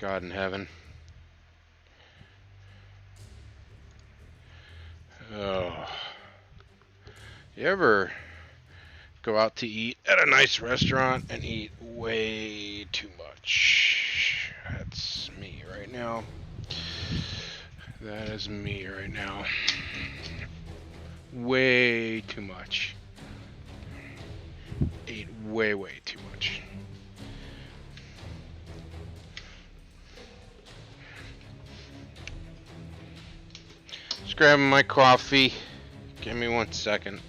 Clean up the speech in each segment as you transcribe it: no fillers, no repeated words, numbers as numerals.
God in heaven. Oh. You ever go out to eat at a nice restaurant and eat way too much? That's me right now. That is me right now. Way too much. Ate way too much. Just grabbing my coffee. Give me 1 second.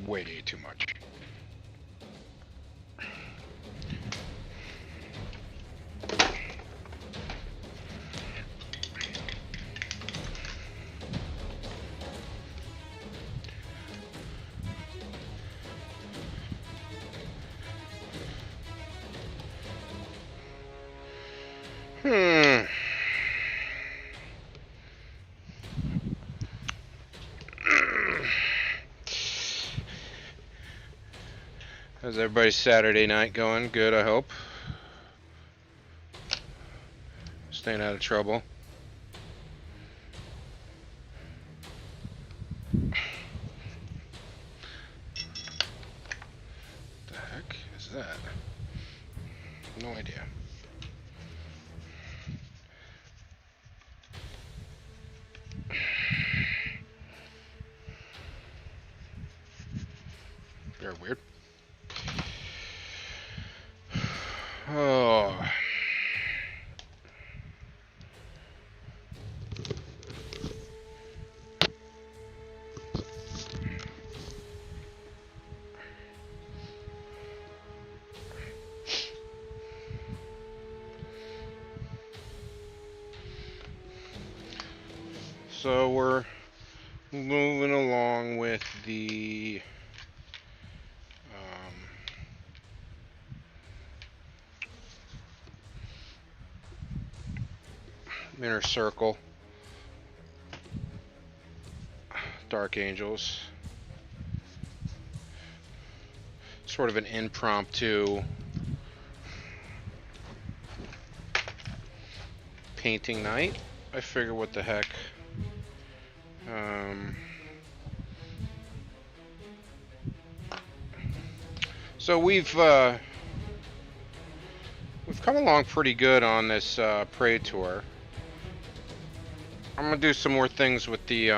Way too much. How's everybody's Saturday night going? Good, I hope. Staying out of trouble. What the heck is that? No idea. Very weird. Oh. So we're moving along with the Inner Circle Dark Angels. Sort of an impromptu painting night. I figure what the heck. So we've come along pretty good on this Prey tour. I'm gonna do some more things with the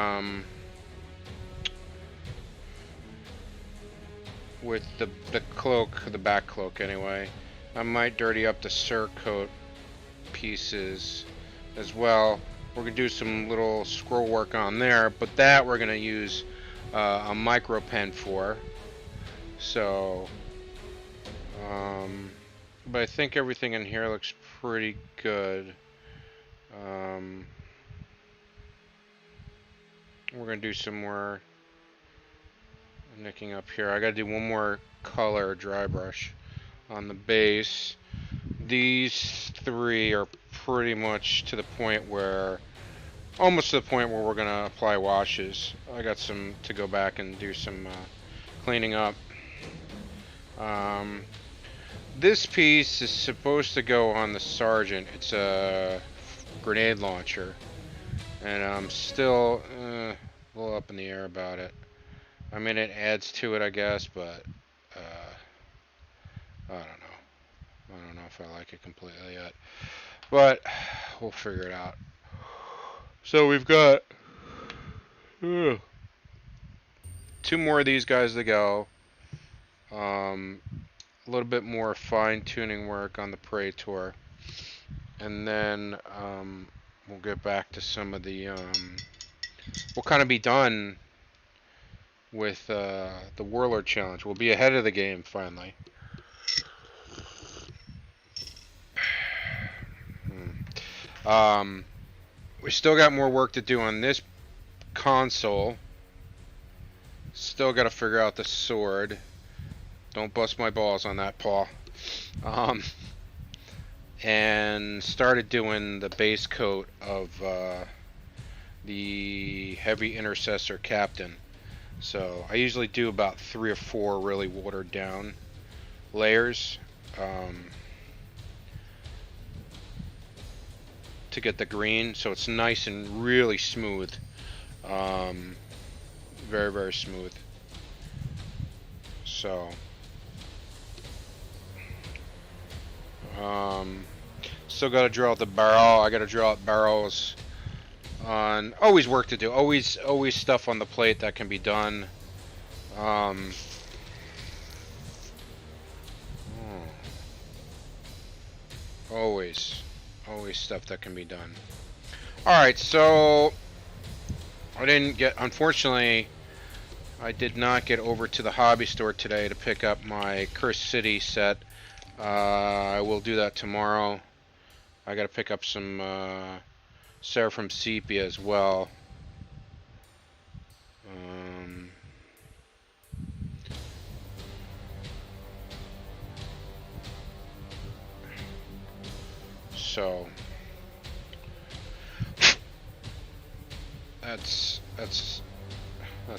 cloak, the back cloak anyway. I might dirty up the surcoat pieces as well. We're gonna do some little scroll work on there, but that we're gonna use a micro pen for. So, but I think everything in here looks pretty good. We're gonna do some more nicking up here. I gotta do one more color dry brush on the base. These three are pretty much to the point where, almost to the point where we're gonna apply washes. I got some to go back and do some cleaning up. This piece is supposed to go on the Sergeant. It's a grenade launcher, and I'm still a little up in the air about it. I mean, it adds to it, I guess, but I don't know. I don't know if I like it completely yet, but we'll figure it out. So we've got 2 more of these guys to go. A little bit more fine-tuning work on the Prey tour, and then we'll get back to some of the we'll kind of be done with the Warlord challenge. We'll be ahead of the game finally. We still got more work to do on this console. Still got to figure out the sword. Don't bust my balls on that, Paul. and started doing the base coat of the heavy intercessor captain. So I usually do about 3 or 4 really watered down layers to get the green, so it's nice and really smooth. Very, very smooth. So still got to drill out the barrel. I got to drill out barrels on. Always work to do. Always stuff on the plate that can be done. Always stuff that can be done. Alright, so I didn't get, unfortunately, I did not get over to the hobby store today to pick up my Cursed City set. I will do that tomorrow. I gotta pick up some Seraphim Sepia as well. So that's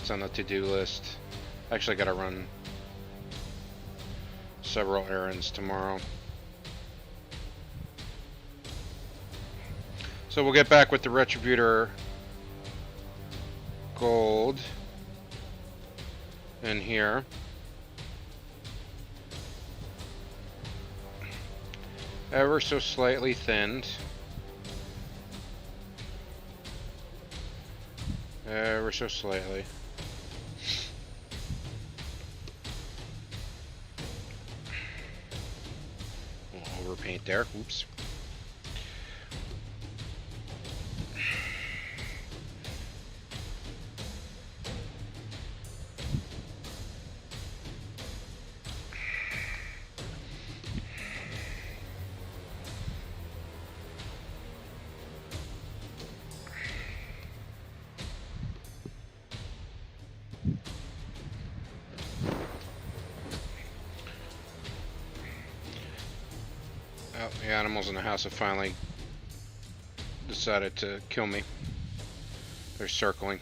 on the to-do list. Actually, I gotta run several errands tomorrow. So we'll get back with the Retributor gold in here. Ever so slightly thinned. Ever so slightly. A little overpaint there. Oops. Oh, the animals in the house have finally decided to kill me. They're circling.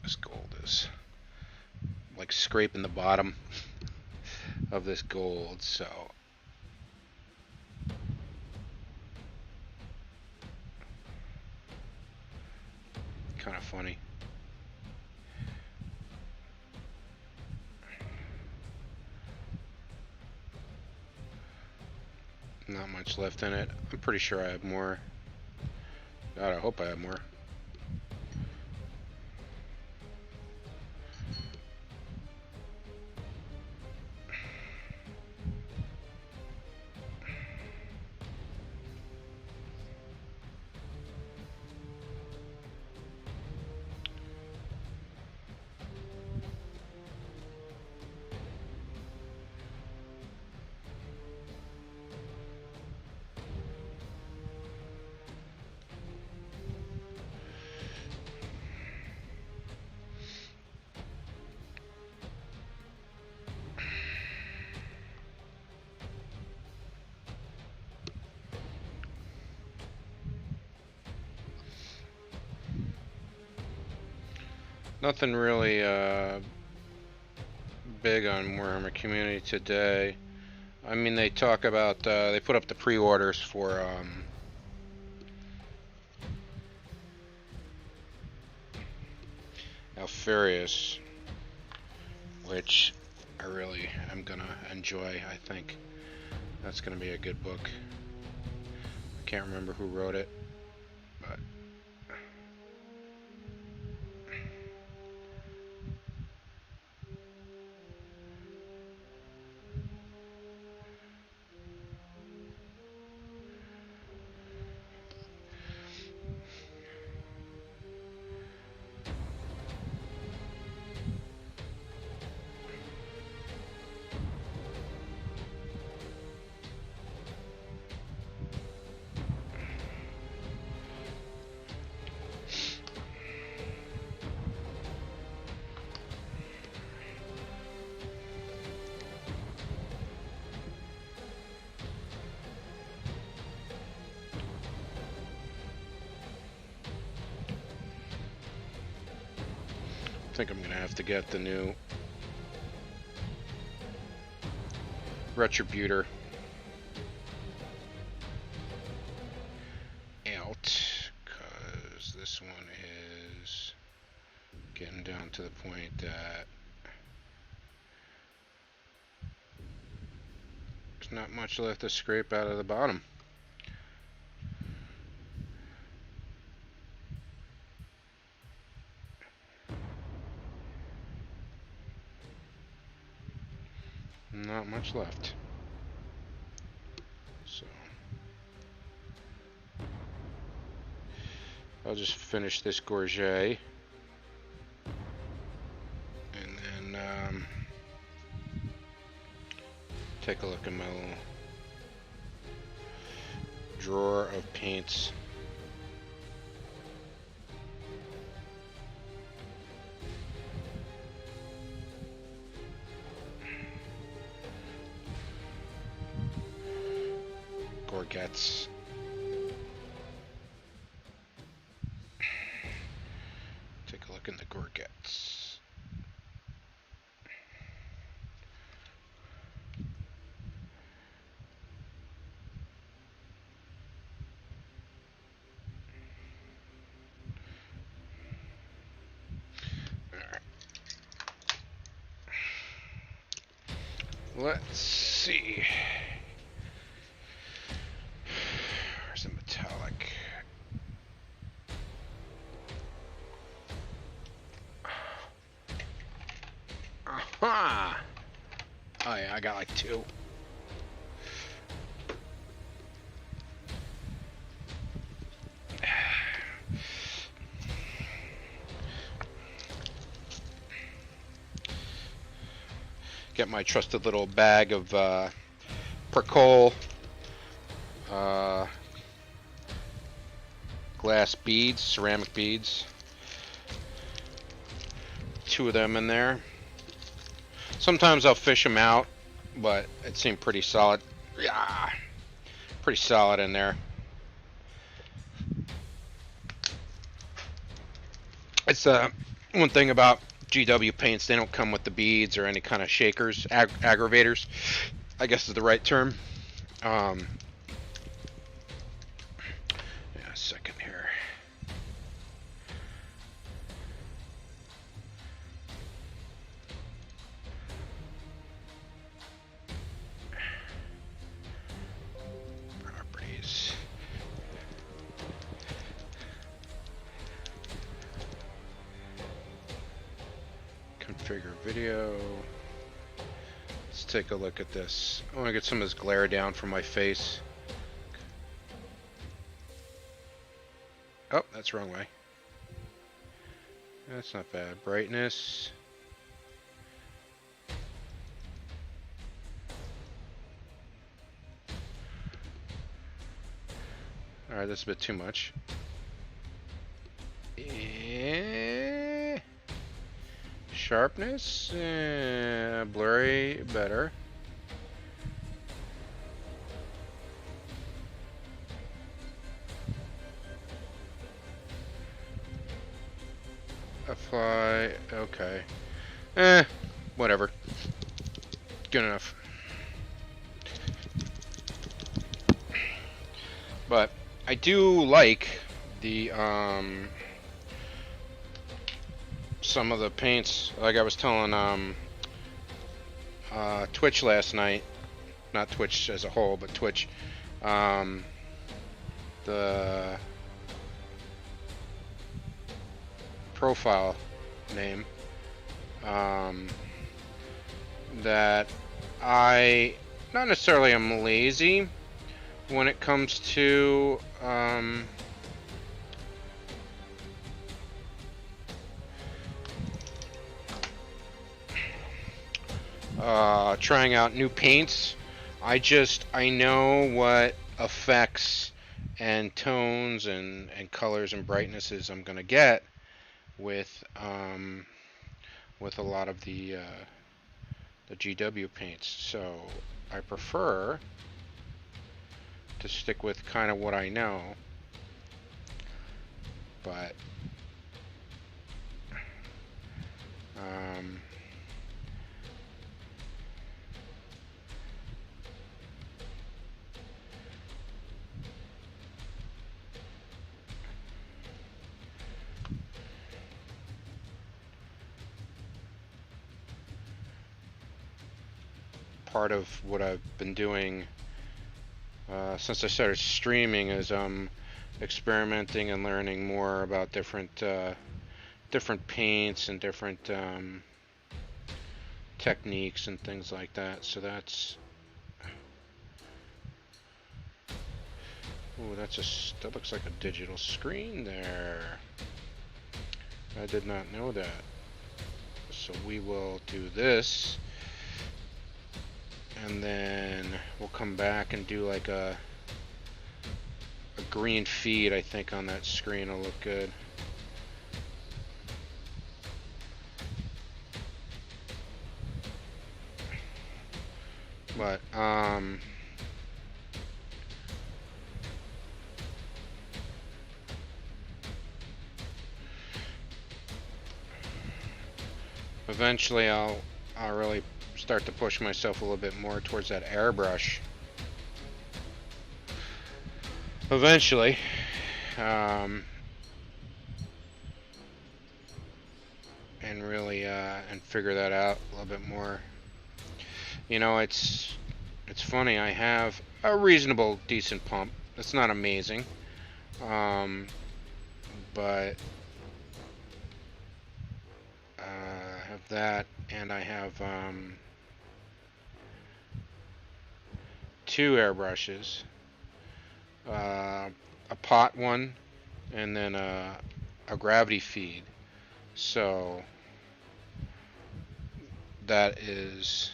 This gold is like scraping the bottom of this gold, so kind of funny. Not much left in it. I'm pretty sure I have more. God, I hope I have more. Nothing really big on Warhammer Community today. I mean, they talk about, they put up the pre-orders for Alfarius, which I really am gonna enjoy. I think that's gonna be a good book. I can't remember who wrote it, but think I'm gonna have to get the new Retributor out, because this one is getting down to the point that there's not much left to scrape out of the bottom. Not much left. So I'll just finish this gorget, and then take a look at my little drawer of paints. Gorgets. Take a look in the gorgets. Alright. Let's see. Where's the metallic? Aha! Oh yeah, I got like 2. Get my trusted little bag of Percol glass beads, ceramic beads. 2 of them in there. Sometimes I'll fish them out, but it seemed pretty solid. Yeah, pretty solid in there. It's one thing about GW paints, they don't come with the beads or any kind of shakers, aggravators, I guess is the right term. Yeah, a second here. Properties. Configure video. Let's take a look at this. I want to get some of this glare down from my face. Oh, that's the wrong way. That's not bad. Brightness. Alright, that's a bit too much. Sharpness, blurry, better. Apply, okay. Whatever. Good enough. But I do like the some of the paints, like I was telling Twitch last night, not Twitch as a whole, but Twitch, the profile name, that I not necessarily am lazy when it comes to trying out new paints. I know what effects and tones and colors and brightnesses I'm gonna get with a lot of the GW paints. So I prefer to stick with kind of what I know, but Um, Part of what I've been doing since I started streaming is experimenting and learning more about different paints and different techniques and things like that. So that's that looks like a digital screen there. I did not know that. So we will do this, and then we'll come back and do like a green feed. I think on that screen will look good. But eventually I'll really start to push myself a little bit more towards that airbrush. Eventually, and really and figure that out a little bit more. You know, it's funny. I have a reasonable, decent pump. It's not amazing, but I have that, and I have two airbrushes, a pot one, and then a gravity feed. So that is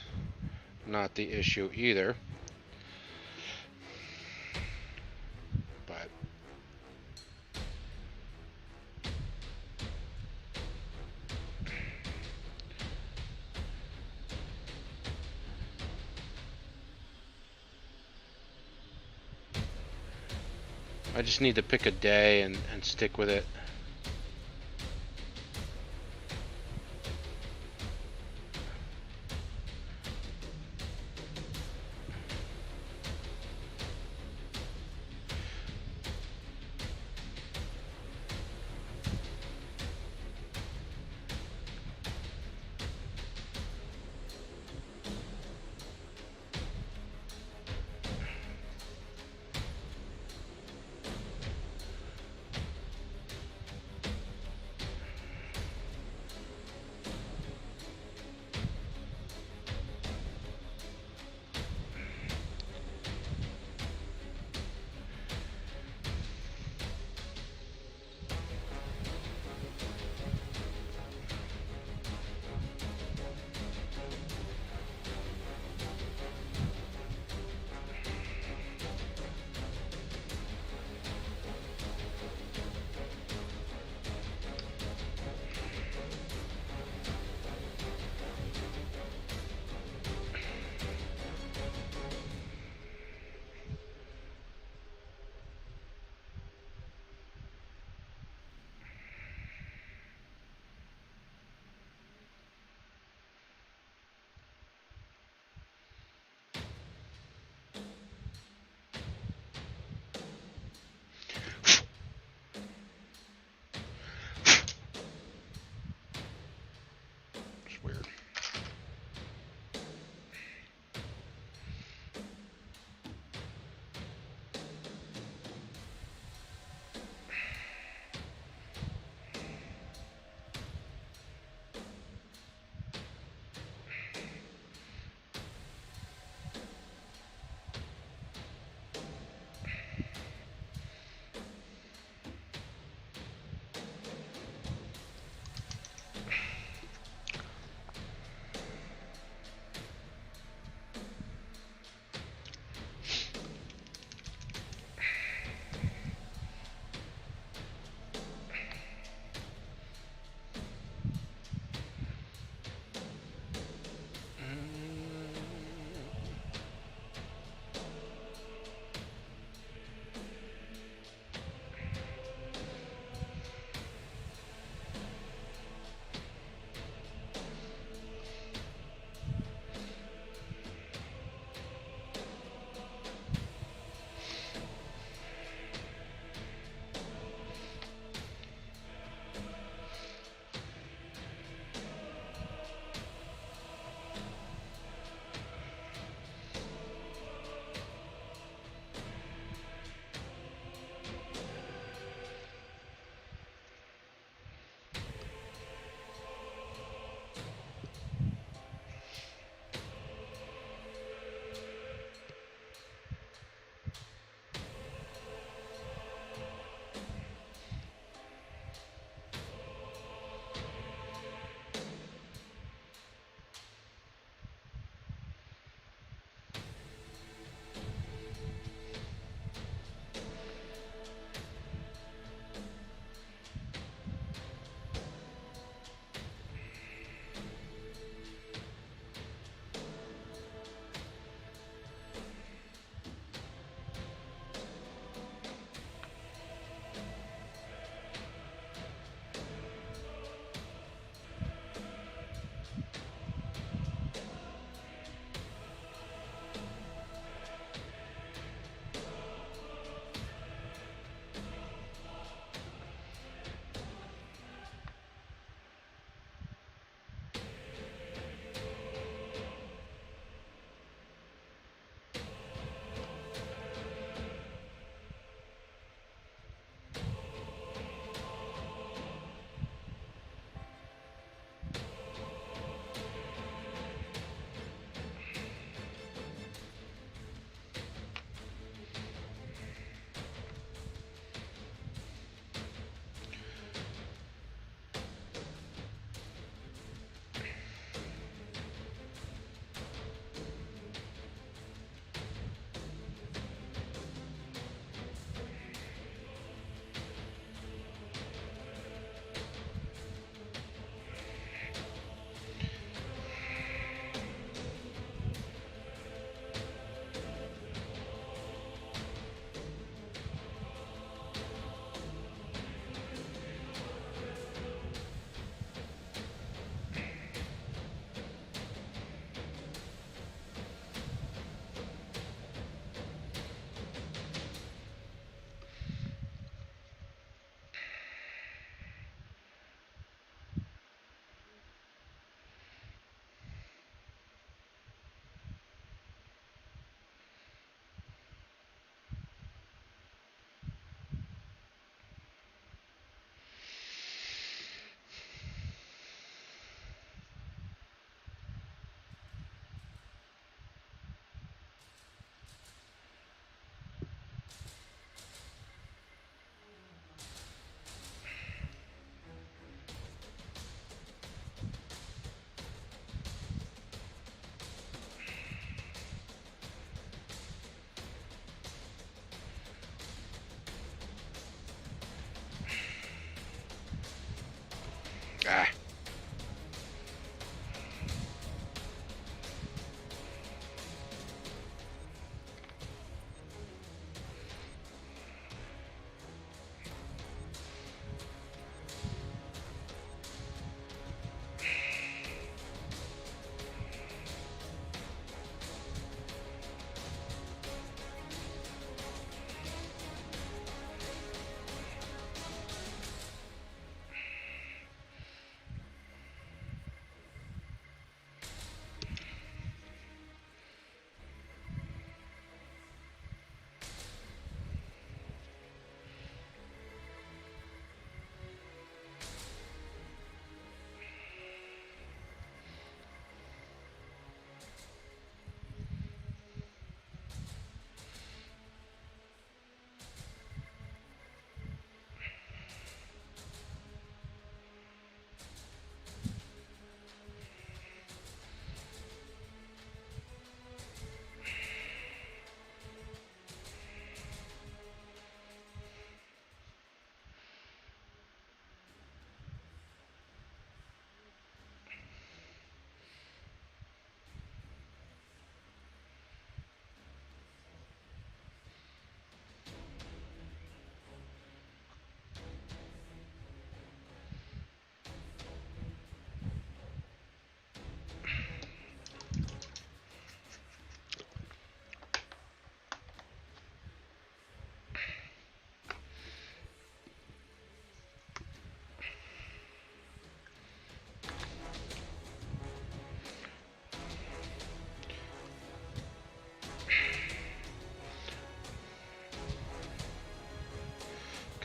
not the issue either. But I just need to pick a day and stick with it.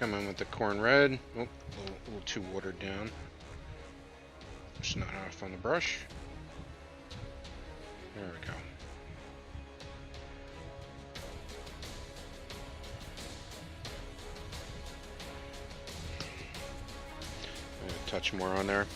Come in with the corn red. Oh, a little too watered down. Just not off on the brush. There we go. A touch more on there.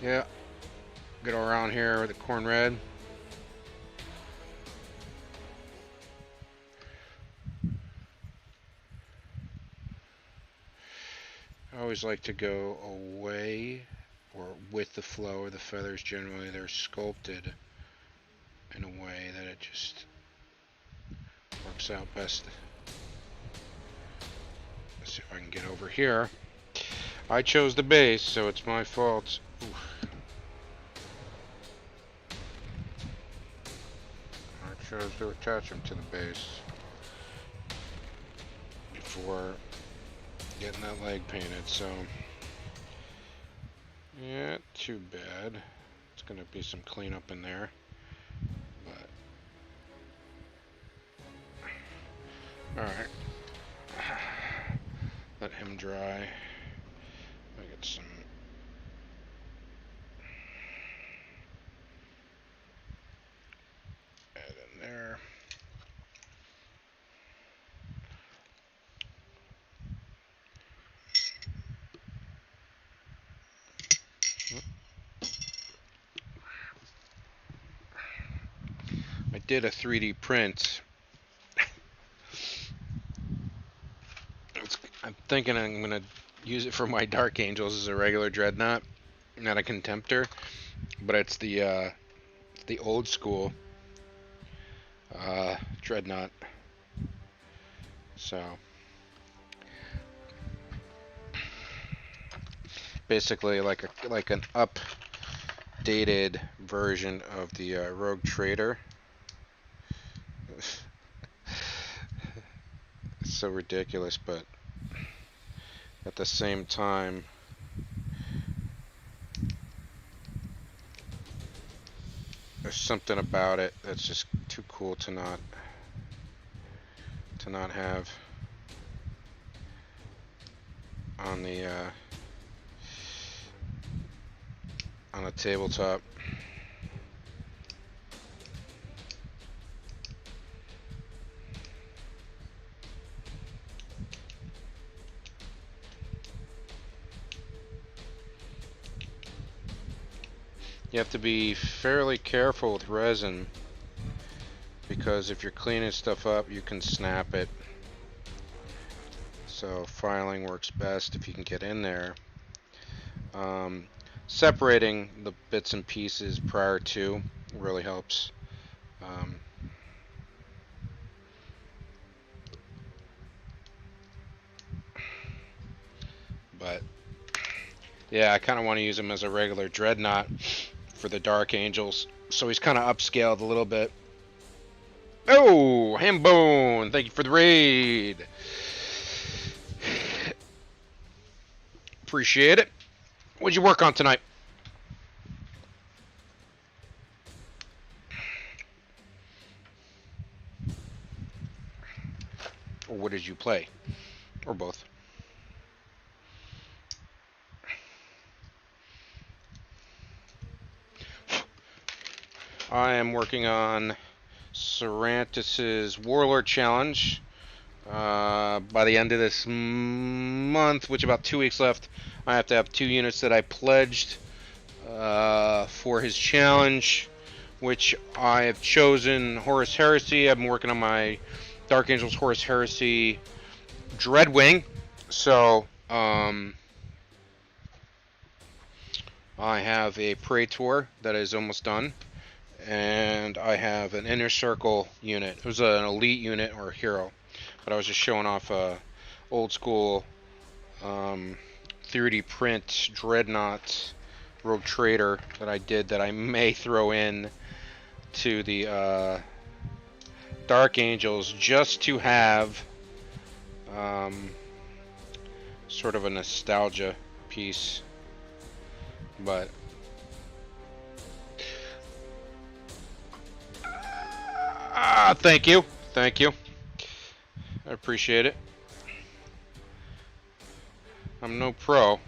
Yeah, get around here with the corn red. I always like to go away or with the flow of the feathers. Generally, they're sculpted in a way that it just works out best. Let's see if I can get over here. I chose the base, so it's my fault. Oof. I chose to attach them to the base before getting that leg painted, so yeah, too bad. It's gonna be some cleanup in there, but all right. Let him dry. I get some. Add in there. I did a 3D print. I'm thinking I'm gonna use it for my Dark Angels as a regular dreadnought, not a contemptor, but it's the old school dreadnought. So basically, like an updated version of the Rogue Trader. It's so ridiculous, but at the same time, there's something about it that's just too cool to not have on the tabletop. You have to be fairly careful with resin, because if you're cleaning stuff up, you can snap it. So filing works best if you can get in there. Separating the bits and pieces prior to really helps. But yeah, I kind of want to use him as a regular dreadnought for the Dark Angels. So he's kind of upscaled a little bit. Oh, Hambone! Thank you for the raid. Appreciate it. What'd you work on tonight? Or what did you play? Or both? I am working on Cervantes' Warlord Challenge. By the end of this month, which about 2 weeks left, I have to have 2 units that I pledged for his challenge, which I have chosen Horus Heresy. I've been working on my Dark Angels Horus Heresy Dreadwing. So, I have a Praetor that is almost done. And I have an Inner Circle unit. It was an elite unit or a hero. But I was just showing off a old school 3D print Dreadnought Rogue Trader that I did that I may throw in to the Dark Angels just to have sort of a nostalgia piece. But thank you. I appreciate it. I'm no pro.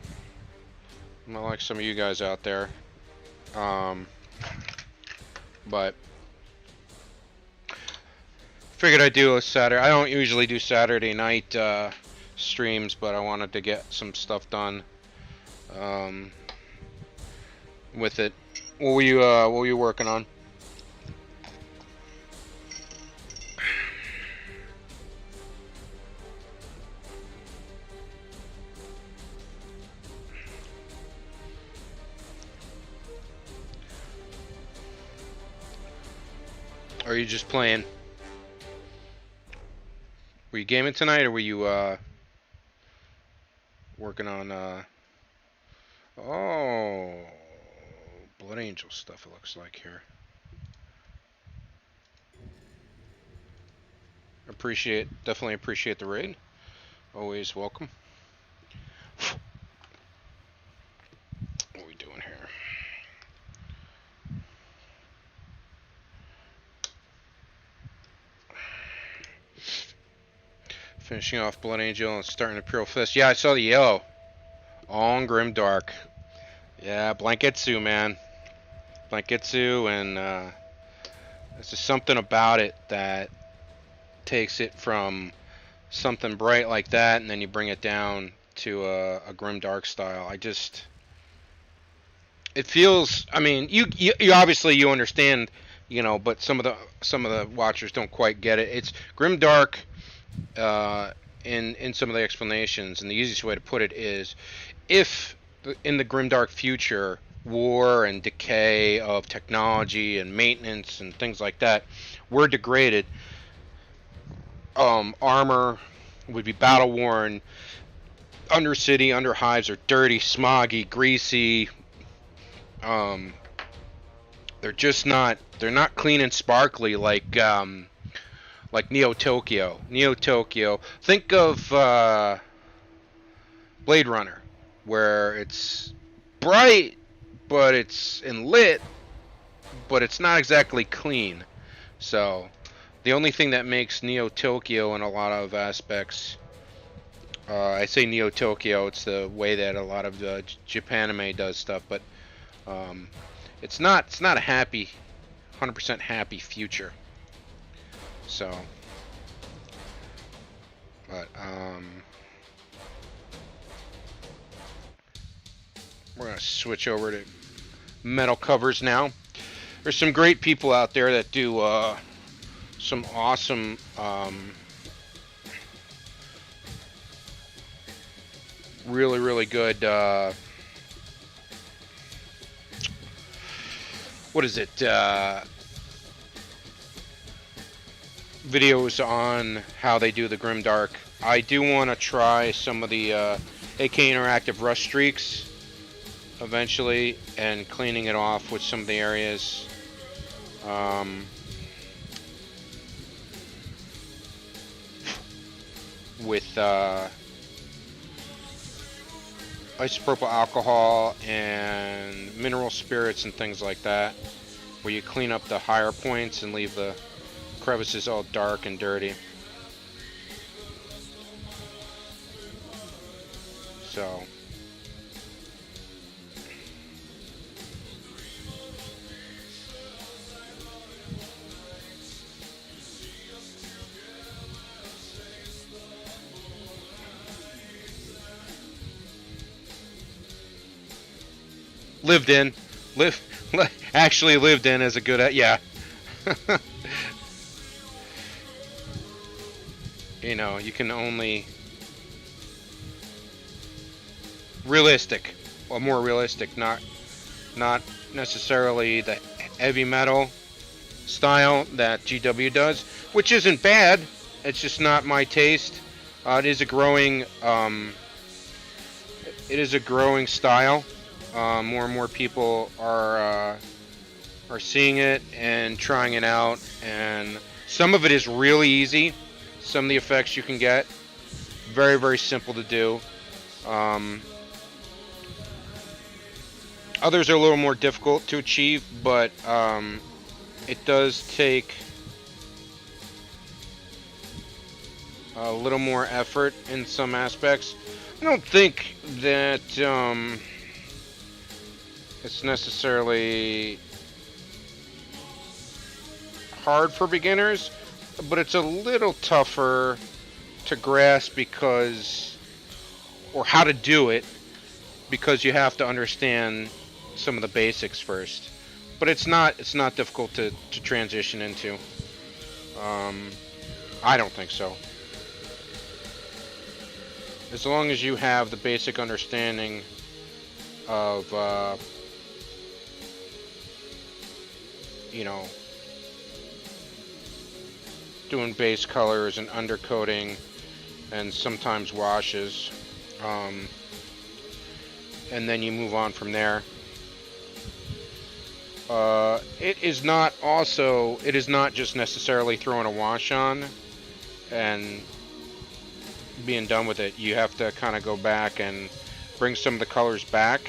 I'm not like some of you guys out there. But figured I'd do a Saturday. I don't usually do Saturday night streams, but I wanted to get some stuff done with it. What were you working on? Or are you just playing? Were you gaming tonight, or were you working on oh, Blood Angel stuff, it looks like here. Definitely appreciate the raid. Always welcome. What are we doing here? Finishing off Blood Angel and starting Imperial Fist. Yeah, I saw the yellow. On Grimdark. Yeah, Blanketsu, man. Blanketsu, and there's just something about it that takes it from something bright like that, and then you bring it down to a Grimdark style. It feels. I mean, you obviously you understand, you know, but some of the watchers don't quite get it. It's Grimdark. In some of the explanations, and the easiest way to put it is, if in the grimdark future, war and decay of technology and maintenance and things like that were degraded, armor would be battle worn, Undercity, Underhives are dirty, smoggy, greasy. They're not clean and sparkly like Neo Tokyo. Think of Blade Runner, where it's bright, but it's lit, but it's not exactly clean. So, the only thing that makes Neo Tokyo in a lot of aspects, I say Neo Tokyo, it's the way that a lot of the Japanime does stuff, but it's not a happy, 100% happy future. So, but we're gonna switch over to metal covers now. There's some great people out there that do some awesome really good what is it, videos on how they do the Grimdark. I do want to try some of the AK Interactive Rust Streaks eventually, and cleaning it off with some of the areas. With isopropyl alcohol and mineral spirits and things like that, where you clean up the higher points and leave the crevices all dark and dirty. So actually lived in is a good, yeah. You know, you can only realistic, or more realistic, not necessarily the heavy metal style that GW does, which isn't bad. It's just not my taste. It is a growing is a growing style. More and more people are seeing it and trying it out, and some of it is really easy. Some of the effects you can get very, very simple to do. Others are a little more difficult to achieve, but it does take a little more effort in some aspects. I don't think that it's necessarily hard for beginners, but it's a little tougher to grasp because, or how to do it, because you have to understand some of the basics first. But it's not difficult to transition into. I don't think so. As long as you have the basic understanding of, you know, doing base colors and undercoating and sometimes washes, and then you move on from there. It is not just necessarily throwing a wash on and being done with it. You have to kind of go back and bring some of the colors back,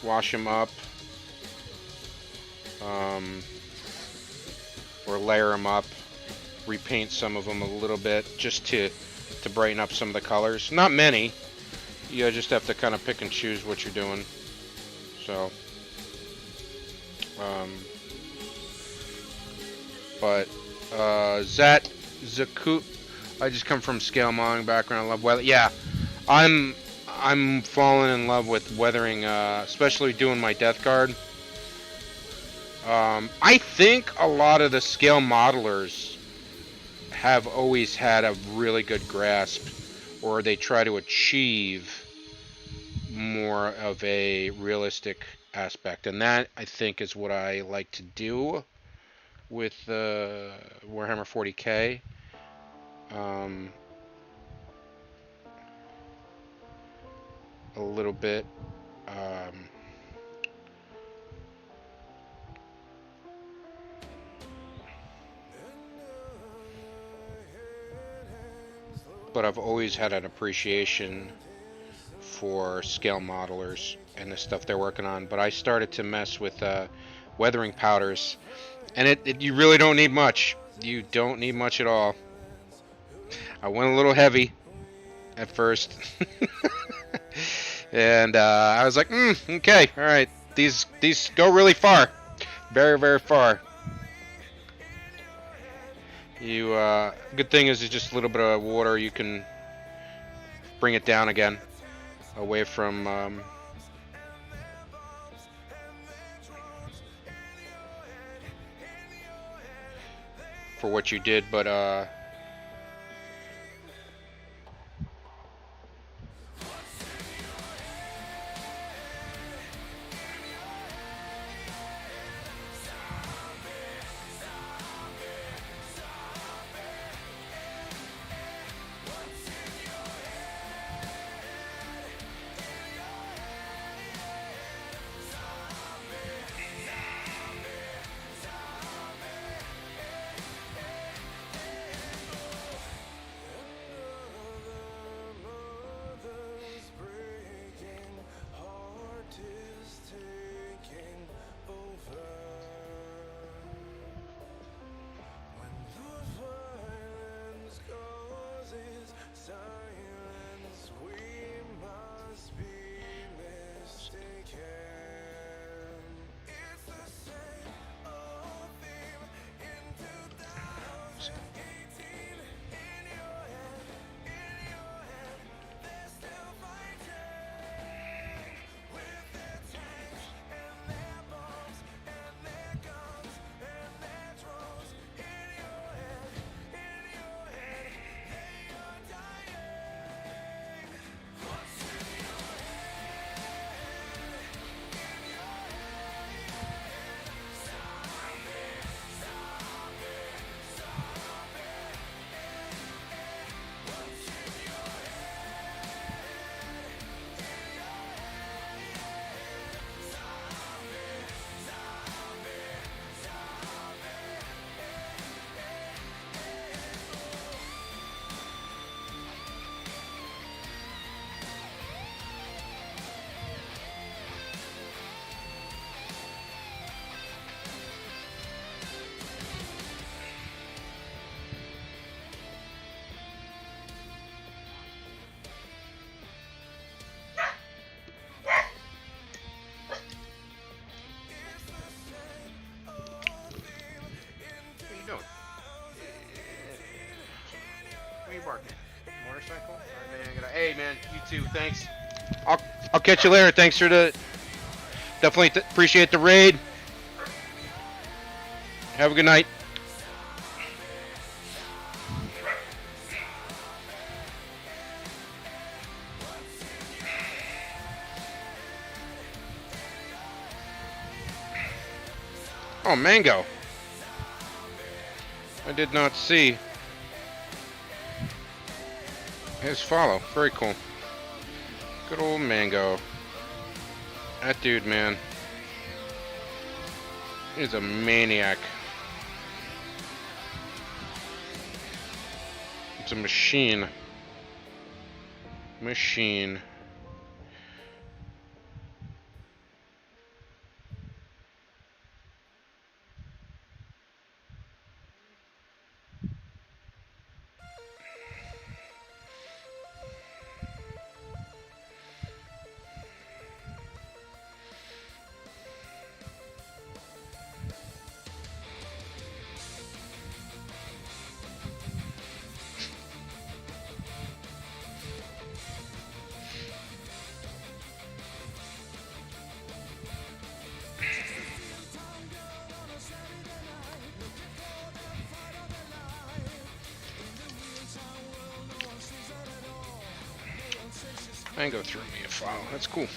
wash them up, or layer them up, repaint some of them a little bit just to brighten up some of the colors. Not many. You just have to kind of pick and choose what you're doing. So, but Zakut, I just come from scale modeling background. I love weather. Yeah, I'm falling in love with weathering, especially doing my Death Guard. I think a lot of the scale modelers have always had a really good grasp, or they try to achieve more of a realistic aspect, and that I think is what I like to do with Warhammer 40k. A little bit. But I've always had an appreciation for scale modelers and the stuff they're working on. But I started to mess with weathering powders, and you really don't need much. You don't need much at all. I went a little heavy at first, and I was like, okay, all right. These go really far, very, very far. Good thing is it's just a little bit of water. You can bring it down again, away from for what you did, but too. Thanks. I'll catch you later. Thanks for the... Definitely appreciate the raid. Have a good night. Oh, mango. I did not see his follow. Very cool. Good old mango. That dude, man, is a maniac. It's a machine. Machine. Mango threw me a file. That's cool.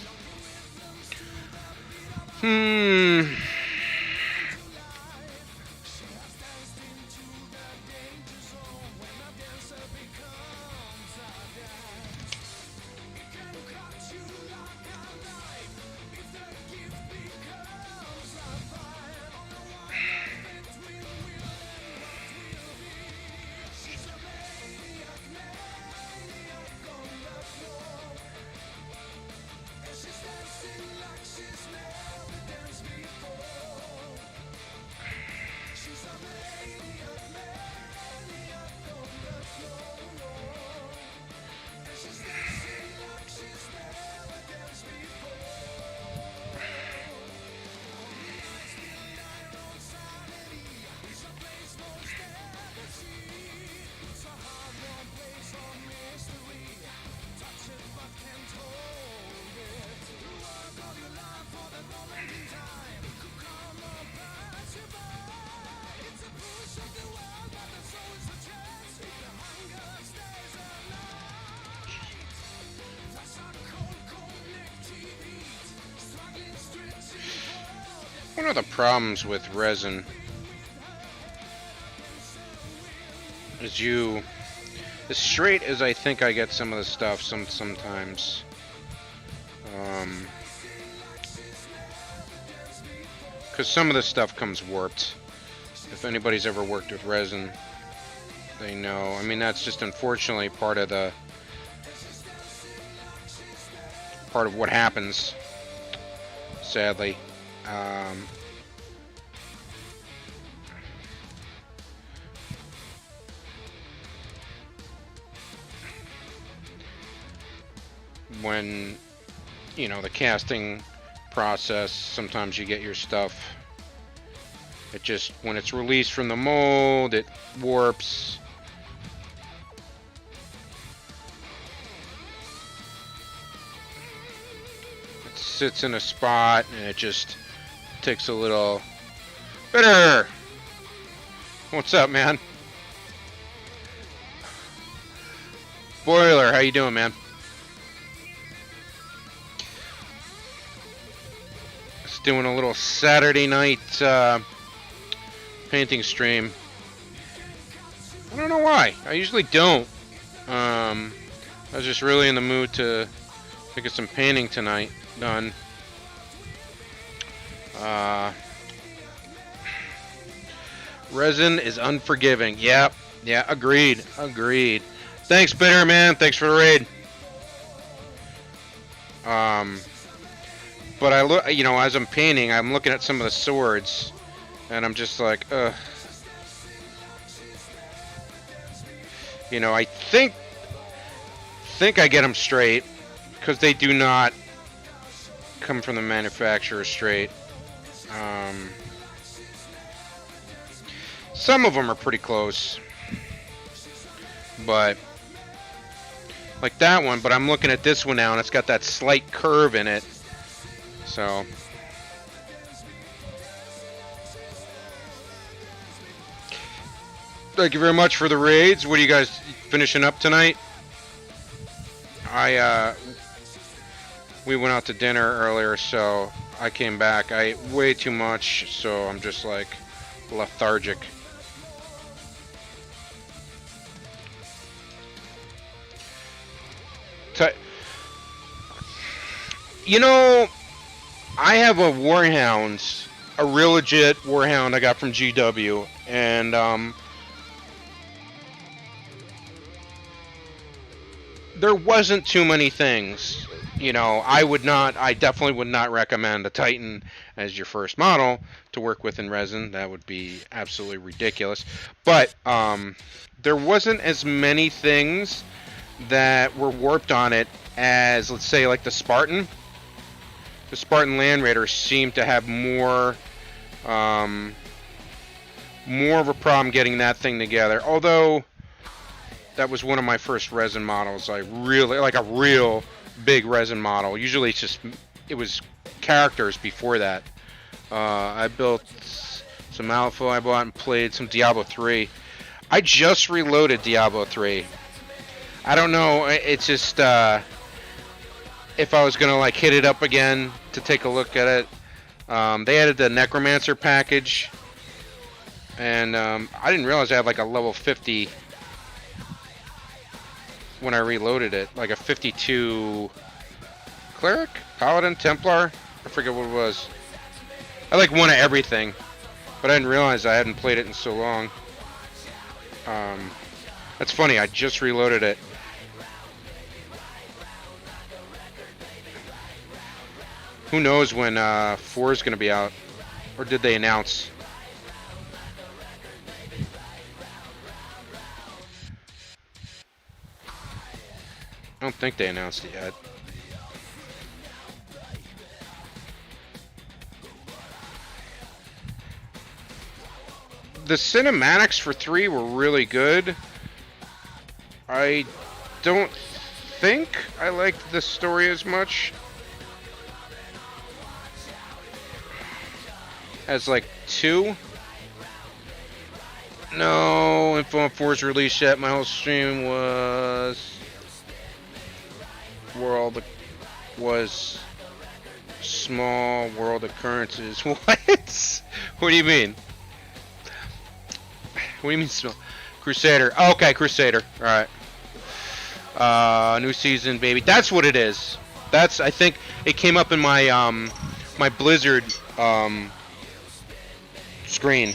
One of the problems with resin is as straight as I think I get some of the stuff sometimes, because some of the stuff comes warped. If anybody's ever worked with resin, they know. I mean, that's just unfortunately part of what happens, sadly. When, the casting process, sometimes you get your stuff, when it's released from the mold, it warps. It sits in a spot and it just takes a little bitter. What's up, man? Boiler, how you doing, man? Just doing a little Saturday night painting stream. I don't know why. I usually don't. I was just really in the mood to get some painting tonight done. Resin is unforgiving. Yep. Yeah, agreed. Agreed. Thanks, Bitter, man. Thanks for the raid. But I look, as I'm painting, I'm looking at some of the swords, and I'm just like, ugh. I think I get them straight, because they do not come from the manufacturer straight. Some of them are pretty close, but like that one, but I'm looking at this one now, and it's got that slight curve in it. So, thank you very much for the raids. What are you guys finishing up tonight? We went out to dinner earlier, so I came back. I ate way too much, so I'm just like lethargic. You know, I have a Warhound, a real legit Warhound I got from GW, and there wasn't too many things. You know, I definitely would not recommend a Titan as your first model to work with in resin. That would be absolutely ridiculous. But there wasn't as many things that were warped on it as, let's say, like the Spartan. The Spartan Land Raider seemed to have more of a problem getting that thing together. Although that was one of my first resin models. I really like a real big resin model. Usually it was characters before that. I built some Alpha. I bought and played some Diablo 3. I just reloaded Diablo 3. I don't know. It's just if I was gonna like hit it up again to take a look at it. They added the Necromancer package, and I didn't realize I had like a level 50 when I reloaded it, like a 52 Cleric, Paladin, Templar. I forget what it was. I like one of everything, but I didn't realize I hadn't played it in so long. That's funny. I just reloaded it. Who knows when 4 is going to be out? Or did they announce? I don't think they announced it yet. The cinematics for 3 were really good. I don't think I liked the story as much as like 2. No, info on 4's release yet. My whole stream was small world occurrences. What? What do you mean? What do you mean small? Crusader. Oh, okay, Crusader. All right. New season, baby. That's what it is. I think it came up in my my Blizzard screen,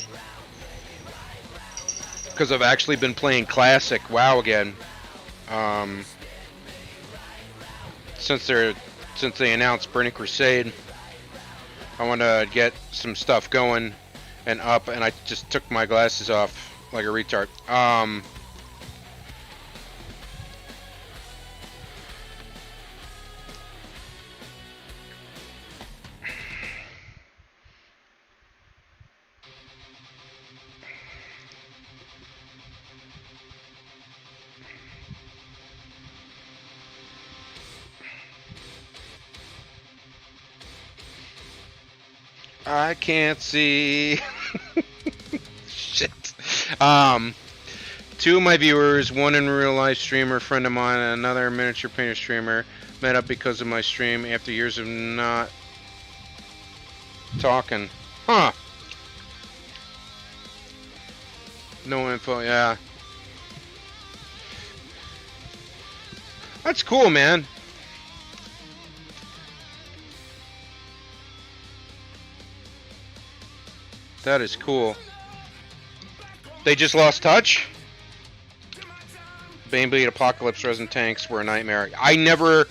because I've actually been playing Classic WoW again. Since they announced Burning Crusade, I want to get some stuff going and up, and I just took my glasses off like a retard. I can't see. Shit. 2 of my viewers, one in real life streamer, friend of mine, and another miniature painter streamer, met up because of my stream after years of not talking. Huh. No info, yeah. That's cool, man. That is cool. They just lost touch? Baneblade Apocalypse resin tanks were a nightmare. I never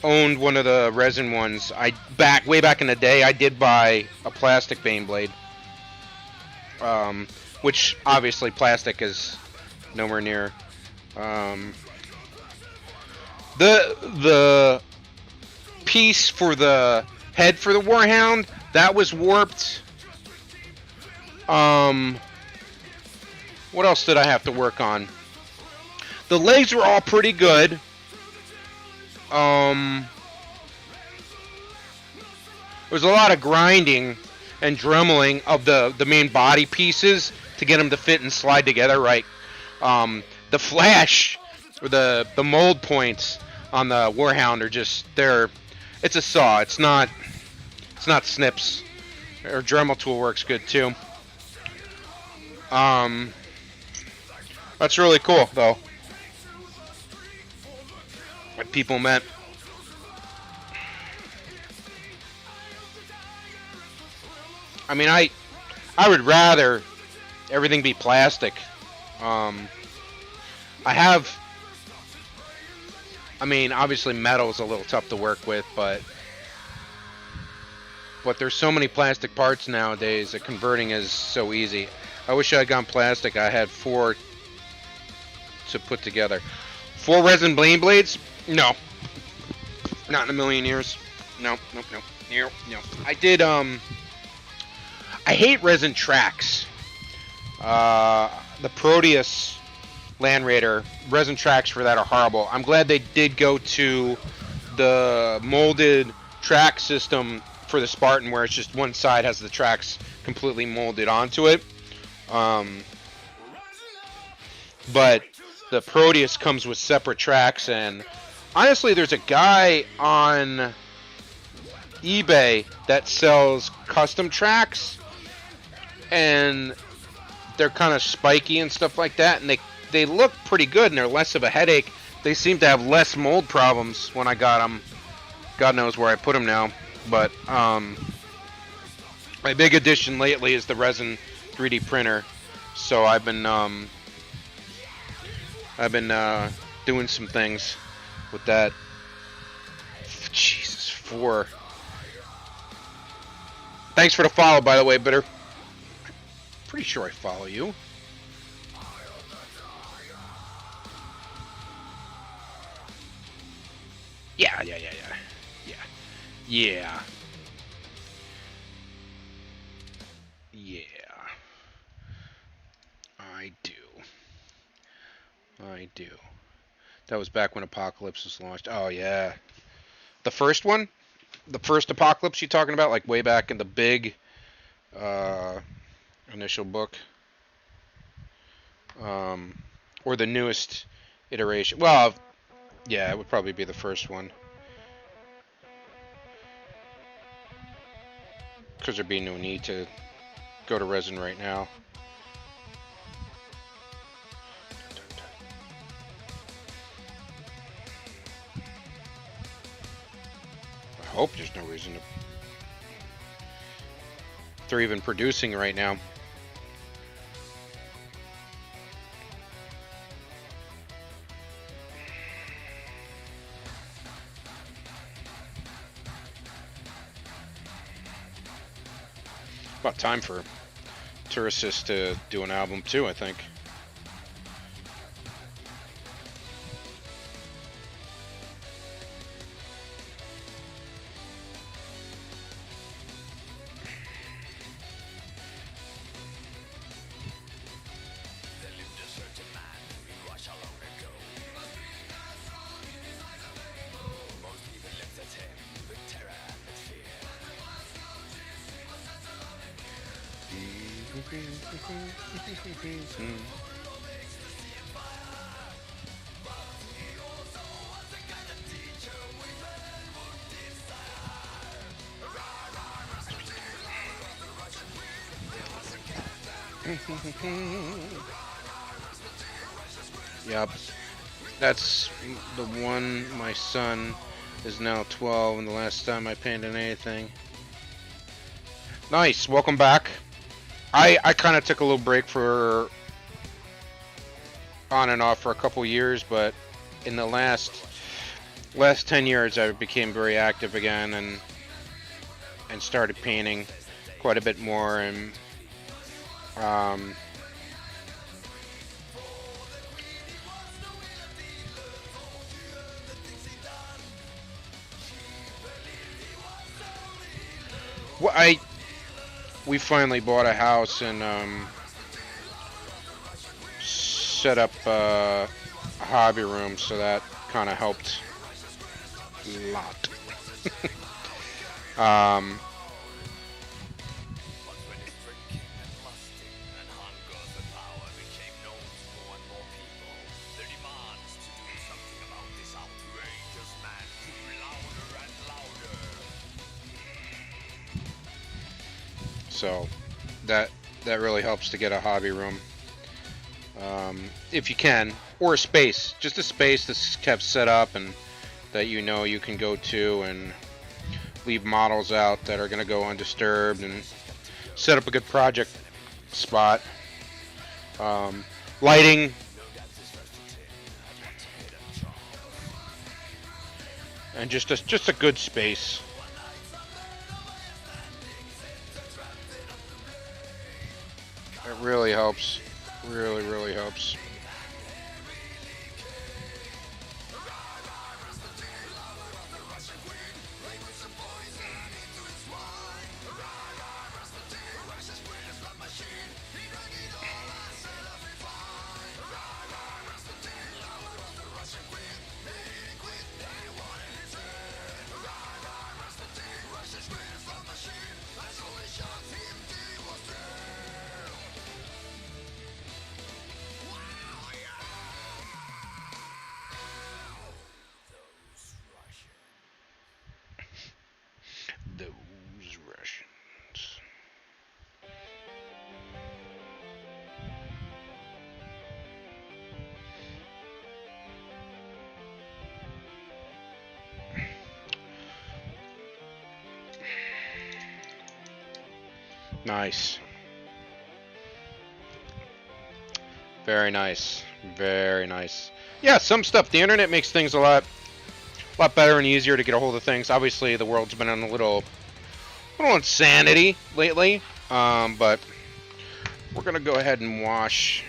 owned one of the resin ones. Way back in the day, I did buy a plastic Baneblade. Which obviously plastic is nowhere near. The piece for the head for the Warhound, that was warped. What else did I have to work on? The legs were all pretty good. There's a lot of grinding and dremeling of the main body pieces to get them to fit and slide together right. The flash, or the mold points on the Warhound are just it's a saw. It's not snips. Or Dremel tool works good too. That's really cool though. What people meant. I mean, I would rather everything be plastic. I mean, obviously metal is a little tough to work with, but there's so many plastic parts nowadays that converting is so easy. I wish I had gone plastic. I had 4 to put together. 4 resin blade blades? No. Not in a million years. No. I did, I hate resin tracks. The Proteus Land Raider, resin tracks for that are horrible. I'm glad they did go to the molded track system for the Spartan, where it's just one side has the tracks completely molded onto it. But the Proteus comes with separate tracks, and honestly, there's a guy on eBay that sells custom tracks, and they're kind of spiky and stuff like that, and they look pretty good, and they're less of a headache. They seem to have less mold problems when I got them. God knows where I put them now. But my big addition lately is the resin 3D printer. So I've been doing some things with that. Jesus, 4. Thanks for the follow, by the way, Bitter. Pretty sure I follow you. Yeah. I do. That was back when Apocalypse was launched. Oh, yeah. The first one? The first Apocalypse you talking about? Like way back in the big initial book? Or the newest iteration? Well, yeah, it would probably be the first one. Because there'd be no need to go to resin right now. I hope there's no reason to... They're even producing right now. About time for Tursis to do an album too, I think. Yep, that's the one. My son is now 12, and the last time I painted anything. Nice, welcome back. I kind of took a little break for on and off for a couple years, but in the last 10 years I became very active again and started painting quite a bit more, and well, we finally bought a house and set up a hobby room, so that kind of helped lot. So that really helps to get a hobby room, if you can, or a space, just a space that's kept set up and that you know you can go to and leave models out that are going to go undisturbed and set up a good project spot. Lighting, and just a good space. It really helps. Really helps. Those Russians. Nice. Very nice. Very nice. Yeah, some stuff. The internet makes things a lot better and easier to get a hold of things. Obviously, the world's been on a little insanity lately, but we're gonna go ahead and wash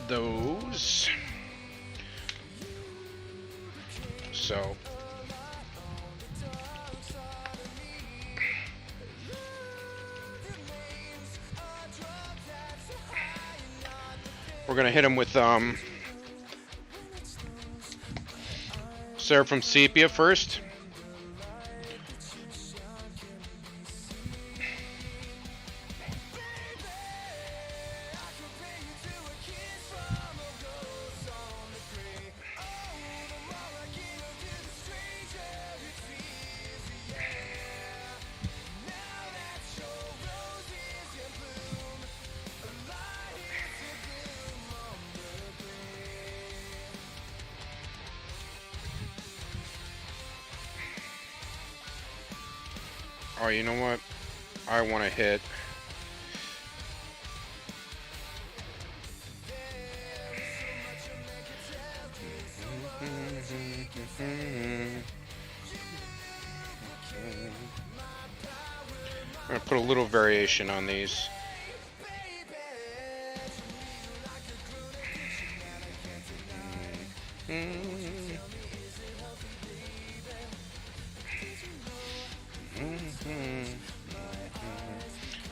those. So we're gonna hit them with Seraphim Sepia first. Oh, you know what? I want to hit. I'm going to put a little variation on these.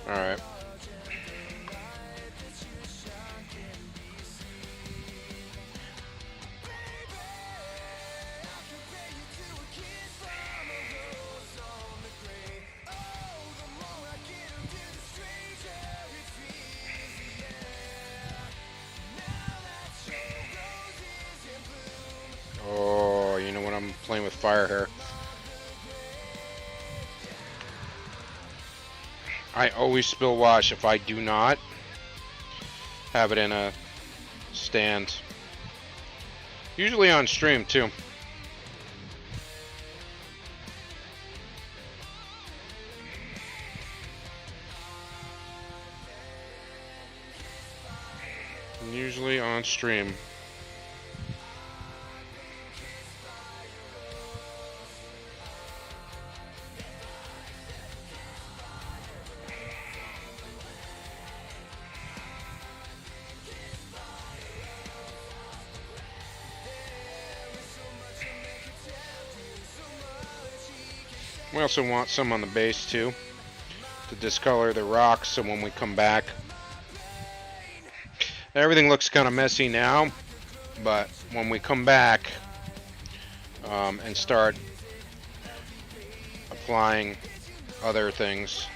Alright. Oh, you know what? I'm playing with fire here. I always spill wash if I do not have it in a stand. Usually on stream too. Usually on stream. We also want some on the base too, to discolor the rocks so when we come back. Everything looks kind of messy now. But when we come back and start applying other things,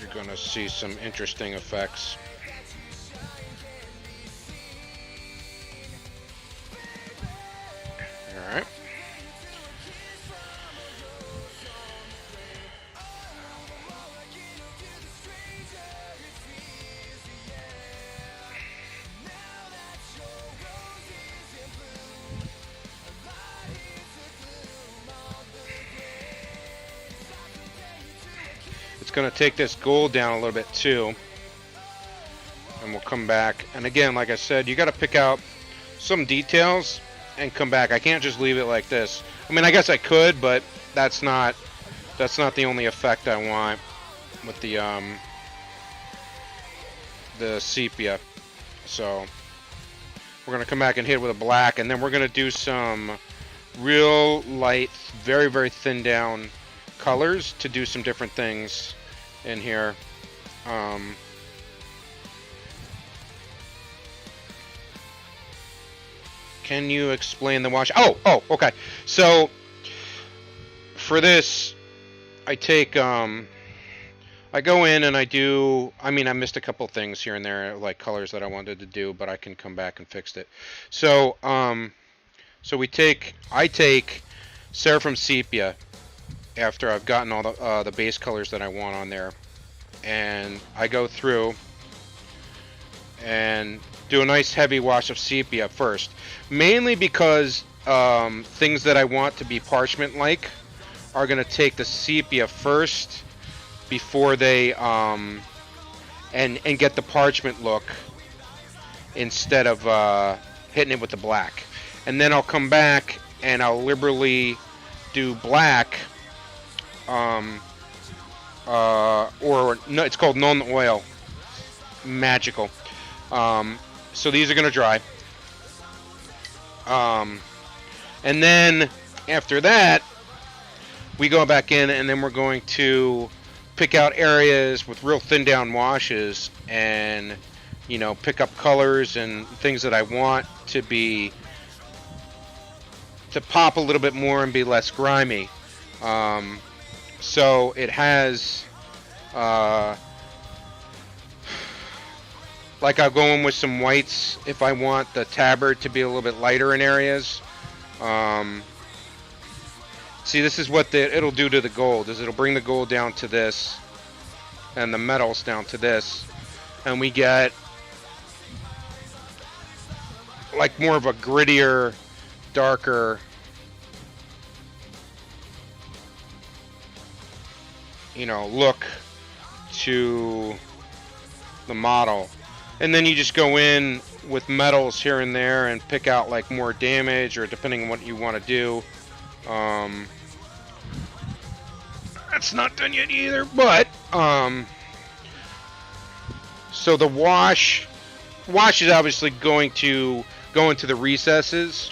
you're going to see some interesting effects. Alright. It's going to take this gold down a little bit too. And we'll come back. And again, like I said, you got to pick out some details and come back. I can't just leave it like this. I mean, I guess I could, but that's not the only effect I want with the sepia. So we're going to come back and hit it with a black, and then we're going to do some real light, very, very thin down colors to do some different things in here. Can you explain the wash? Oh, okay. So for this, I take I go in and I do. I mean, I missed a couple things here and there, like colors that I wanted to do, but I can come back and fix it. So so I take Seraphim Sepia after I've gotten all the base colors that I want on there, and I go through and do a nice heavy wash of sepia first, mainly because things that I want to be parchment-like are going to take the sepia first before they and get the parchment look instead of hitting it with the black. And then I'll come back and I'll liberally do black, or no, it's called non-oil magical. So these are going to dry. And then after that, we go back in and then we're going to pick out areas with real thin down washes and, you know, pick up colors and things that I want to pop a little bit more and be less grimy. So it has, like I'll go in with some whites if I want the tabard to be a little bit lighter in areas. See, this is what it'll do to the gold, is it'll bring the gold down to this and the metals down to this, and we get like more of a grittier, darker, you know, look to the model. And then you just go in with metals here and there and pick out like more damage, or depending on what you want to do. That's not done yet either, but so the wash is obviously going to go into the recesses,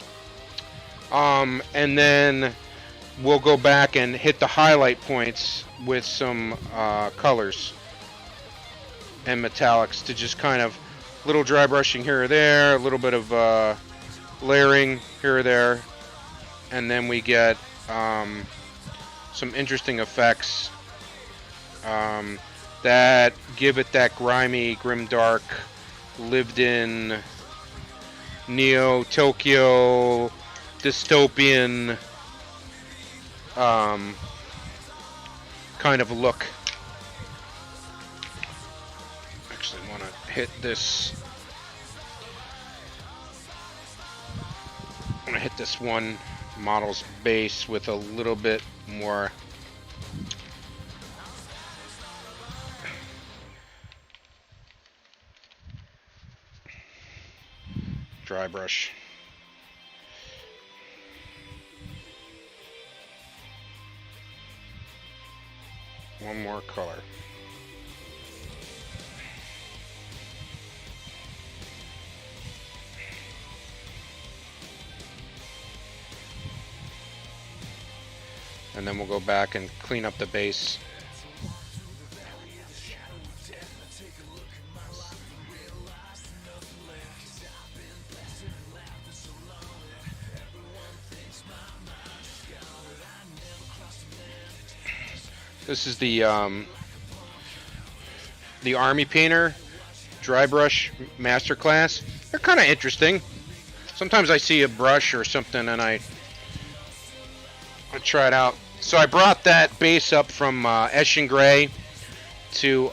and then we'll go back and hit the highlight points with some colors and metallics to just kind of little dry brushing here or there, a little bit of layering here or there, and then we get some interesting effects that give it that grimy, grimdark, lived-in, neo-Tokyo, dystopian kind of look. Actually, I want to hit this. I'm gonna hit this one model's base with a little bit more dry brush. One more color. And then we'll go back and clean up the base. This is the Army Painter Dry Brush Masterclass. They're kind of interesting. Sometimes I see a brush or something and I try it out. So I brought that base up from Eshin Gray to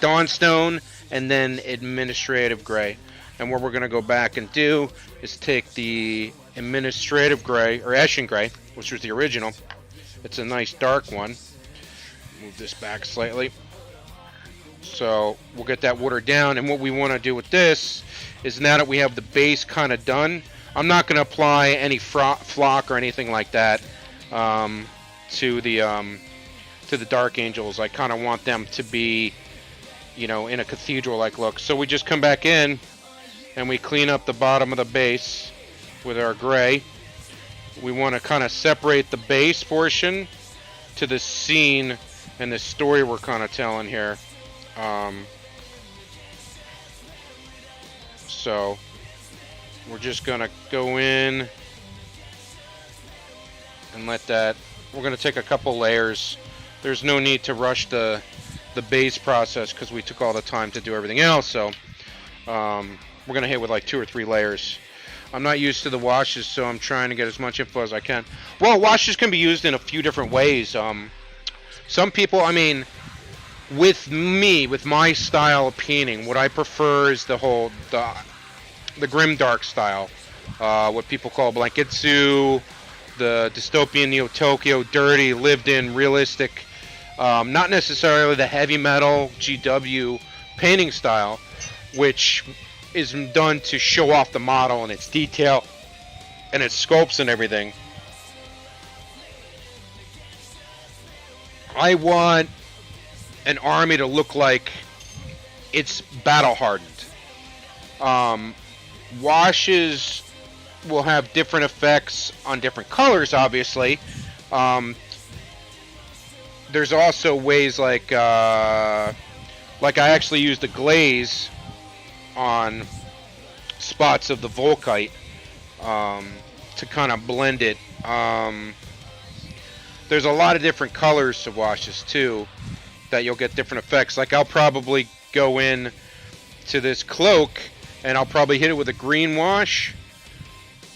Dawnstone and then Administrative Gray. And what we're going to go back and do is take the Administrative Gray, or Eshin Gray, which was the original. It's a nice dark one. Move this back slightly. So we'll get that watered down. And what we want to do with this is, now that we have the base kind of done, I'm not going to apply any flock or anything like that to the Dark Angels. I kind of want them to be, you know, in a cathedral-like look. So we just come back in and we clean up the bottom of the base with our gray. We want to kind of separate the base portion to the scene and the story we're kind of telling here. So we're just going to go in and let that... We're going to take a couple layers. There's no need to rush the base process because we took all the time to do everything else. So we're going to hit with like 2 or 3 layers. I'm not used to the washes, so I'm trying to get as much info as I can. Well, washes can be used in a few different ways. Some people, I mean, with me, with my style of painting, what I prefer is the grimdark style. What people call blanketsu, the dystopian Neo-Tokyo, dirty, lived-in, realistic, not necessarily the heavy metal GW painting style, which is done to show off the model and its detail and its sculpts and everything. I want an army to look like it's battle hardened. Washes will have different effects on different colors, obviously. There's also ways like I actually used a glaze on spots of the Volkite to kind of blend it. There's a lot of different colors to washes too that you'll get different effects. Like I'll probably go in to this cloak and I'll probably hit it with a green wash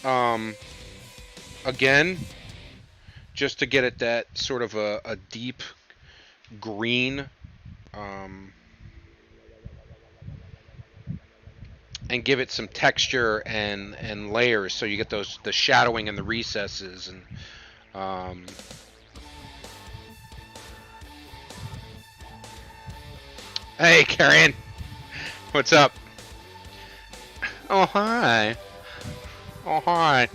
again, just to get it that sort of a deep green, and give it some texture and layers, so you get the shadowing and the recesses. And hey, Karen, what's up? Oh, hi. Oh, hi.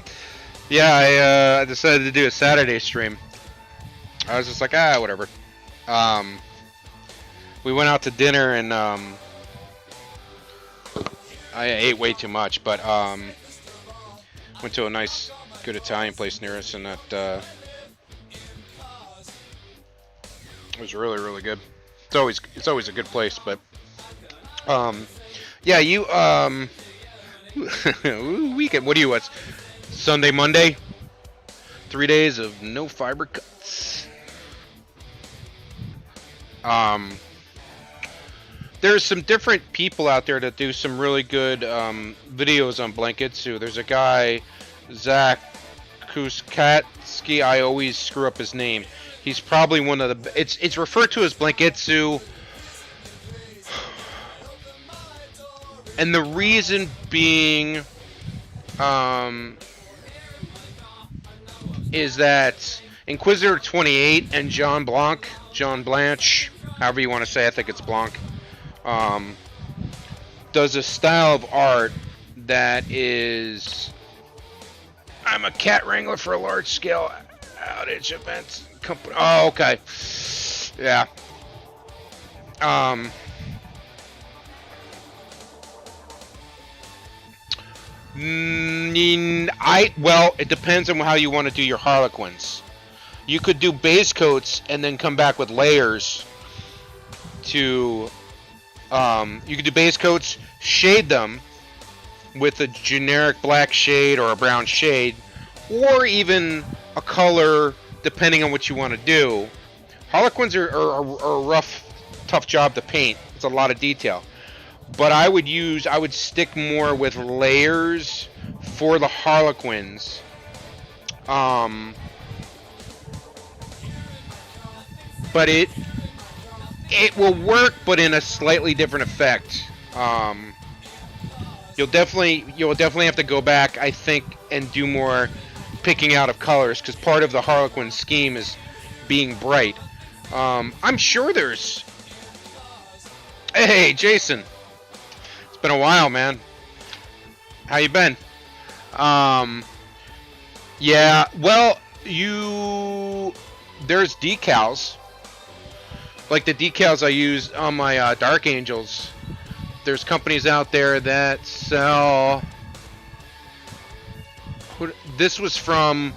Yeah, I decided to do a Saturday stream. I was just like, whatever. We went out to dinner and I ate way too much, but went to a nice, good Italian place near us, and that was really, really good. It's always a good place, but yeah, you weekend. What do you watch? Sunday, Monday, 3 days of no fiber cuts. There's some different people out there that do some really good videos on blanketsu. There's a guy, Zach Kuskatsky. I always screw up his name. He's probably one of the... It's referred to as blanketsu. And the reason being is that Inquisitor 28 and John Blanche, however you want to say, I think it's Blanc, does a style of art that is... I'm a cat wrangler for a large scale outage event company. Oh, okay. Yeah. Well, it depends on how you want to do your Harlequins. You could do base coats and then come back with layers to... you could do base coats, shade them with a generic black shade or a brown shade, or even a color depending on what you want to do. Harlequins are a rough, tough job to paint. It's a lot of detail. But I would stick more with layers for the Harlequins. But it will work, but in a slightly different effect. You'll definitely have to go back, I think, and do more picking out of colors, because part of the Harlequin scheme is being bright. I'm sure there's... Hey, Jason. It's been a while, man. How you been? Yeah, well, there's decals. Like the decals I use on my Dark Angels. There's companies out there that sell... This was from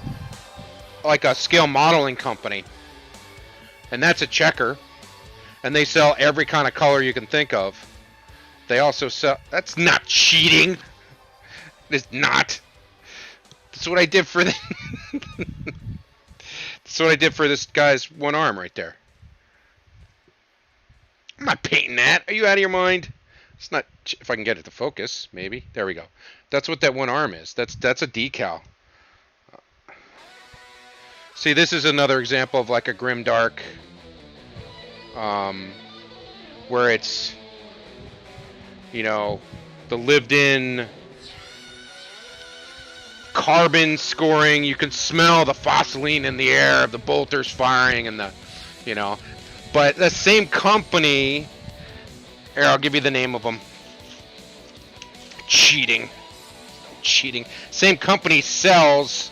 like a scale modeling company. And that's a checker. And they sell every kind of color you can think of. They also sell... That's not cheating. It's not. That's what I did for the... That's what I did for this guy's one arm right there. I'm not painting that. Are you out of your mind? It's not... If I can get it to focus, maybe. There we go. That's what that one arm is. That's a decal. See, this is another example of like a grim dark, where it's, you know, the lived-in carbon scoring. You can smell the phospholine in the air of the bolters firing and the, you know. But the same company, here, I'll give you the name of them. Cheating. Same company sells,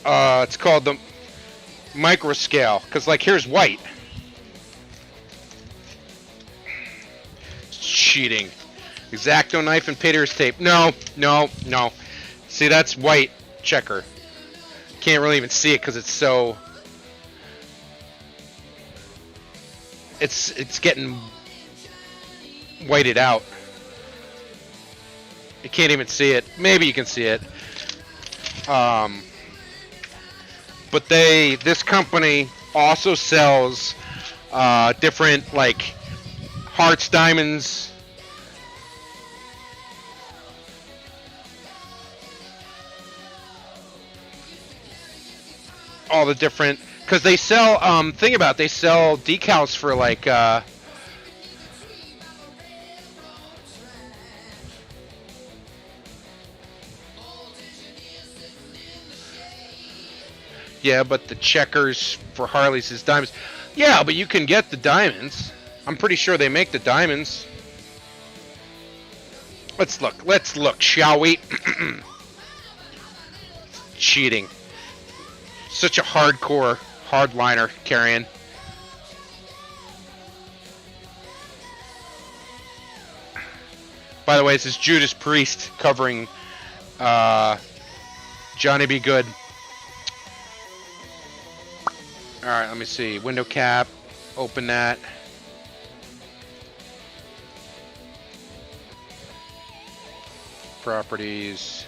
it's called the microscale, because like here's white. Cheating. X-Acto knife and painter's tape. No. See, that's white checker. Can't really even see it because it's so... It's getting whited out. You can't even see it. Maybe you can see it. But this company also sells different like hearts, diamonds, all the different, because they sell they sell decals for like yeah, but the checkers for Harley's is diamonds. Yeah, but you can get the diamonds. I'm pretty sure they make the diamonds. Let's look, shall we? Cheating. Such a hardcore hardliner carrying. By the way, this is Judas Priest covering Johnny B. Good. Alright, let me see. Window cap. Open that. Properties.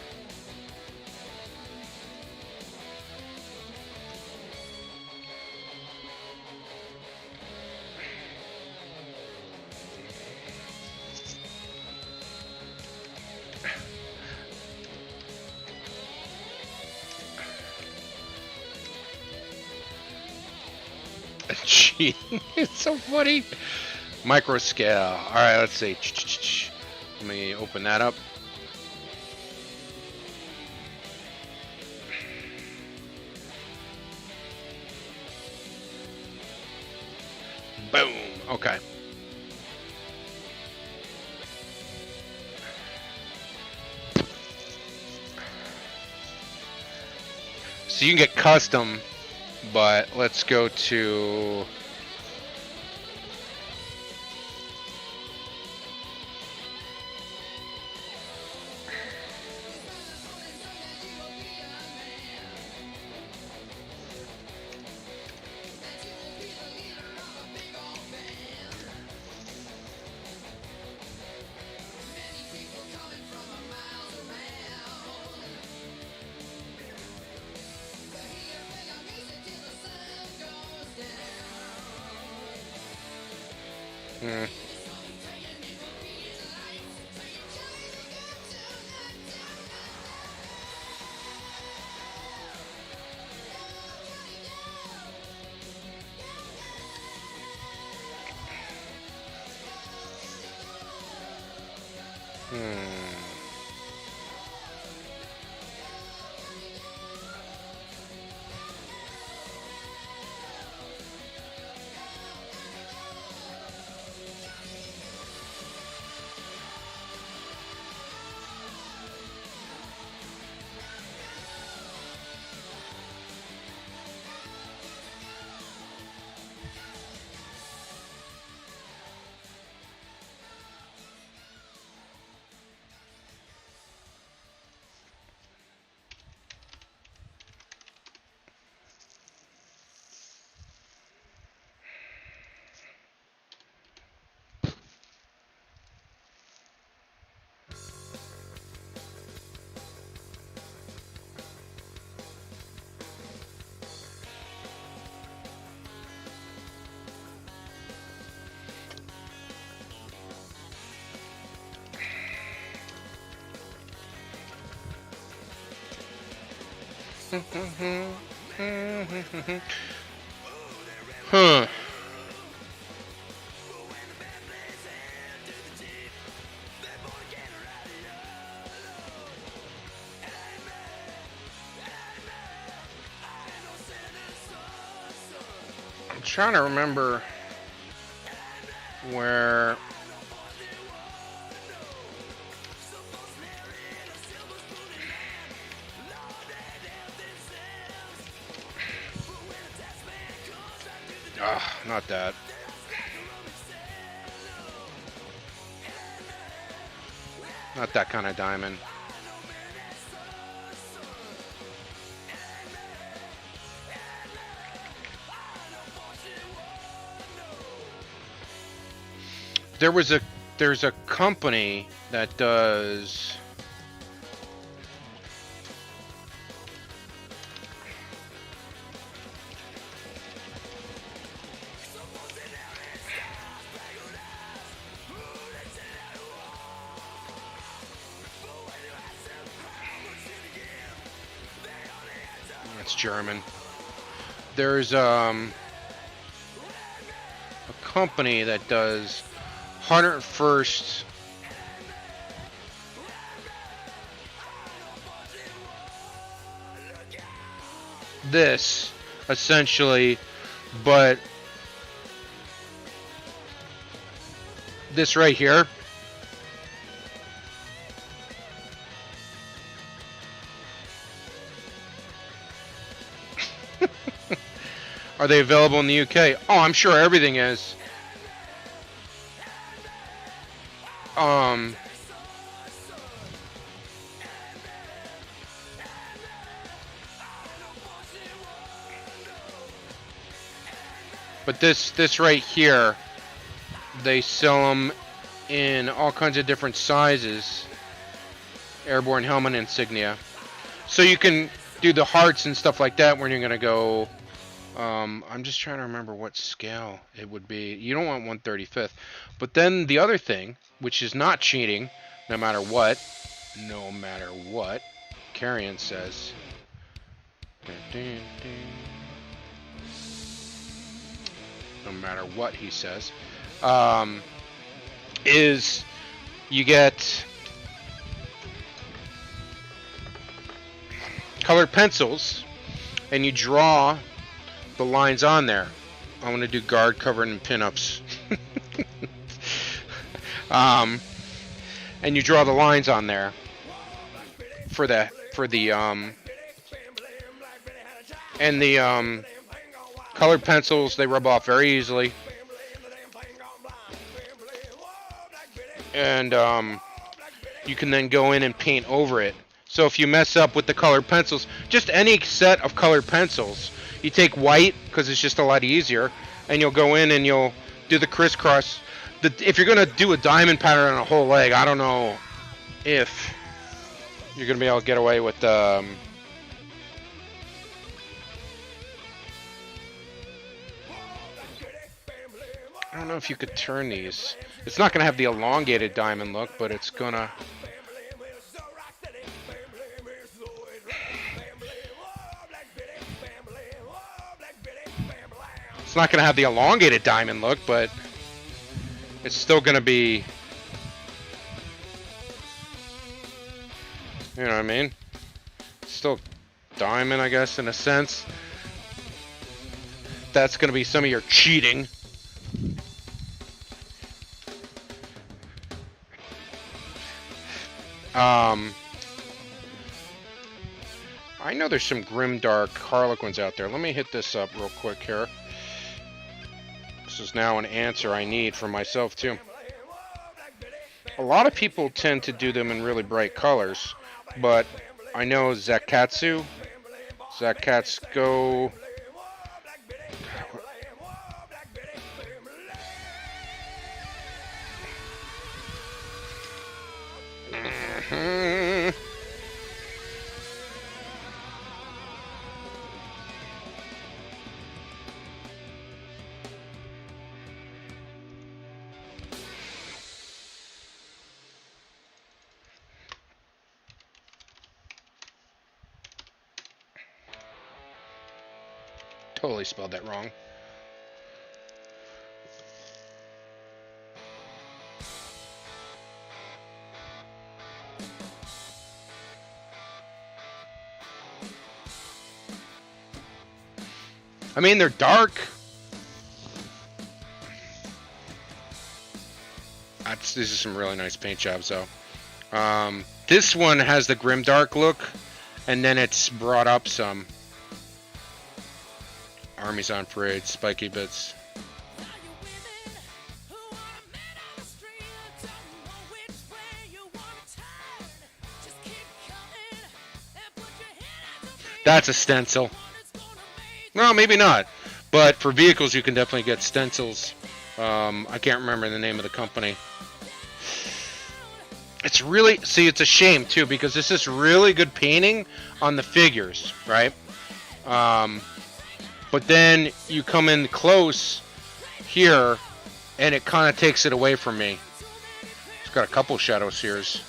Cheating. It's so funny. Micro scale. Alright, let's see. Let me open that up. Boom. Okay. So you can get custom, but let's go to... Mm. Hmm. Huh. I'm trying to remember where. Ah, not that. Not that kind of diamond. There was a there's a company that does it's German. There's a company that does 101st this essentially, but this right here. Are they available in the UK? Oh, I'm sure everything is. Um, but this right here, they sell them in all kinds of different sizes. Airborne helmet insignia. So you can do the hearts and stuff like that when you're gonna go. I'm just trying to remember what scale it would be. You don't want 1/35th. But then the other thing, which is not cheating, no matter what, Carrion says. No matter what he says, is you get colored pencils and you draw the lines on there. I want to do guard, cover, and pinups. And you draw the lines on there for the and the colored pencils, they rub off very easily. And you can then go in and paint over it. So if you mess up with the colored pencils, just any set of colored pencils, you take white because it's just a lot easier, and you'll go in and you'll do the crisscross. If you're gonna do a diamond pattern on a whole leg, I don't know if you're gonna be able to get away with I don't know if you could turn these. It's not going to have the elongated diamond look, but it's going to... It's not going to have the elongated diamond look, but it's still going to be... You know what I mean? It's still diamond, I guess, in a sense. That's going to be some of your cheating. I know there's some grimdark Harlequins out there. Let me hit this up real quick here. This is now an answer I need for myself, too. A lot of people tend to do them in really bright colors, but I know Zakatsu, Zakatsuko... Totally spelled that wrong. I mean, they're dark. These are some really nice paint jobs, though. This one has the grimdark look, and then it's brought up some. Armies on parade, spiky bits. That's a stencil. No, maybe not. But for vehicles, you can definitely get stencils. I can't remember the name of the company. It's really... See, it's a shame, too, because this is really good painting on the figures, right? But then you come in close here, and it kind of takes it away from me. It's got a couple shadow sears.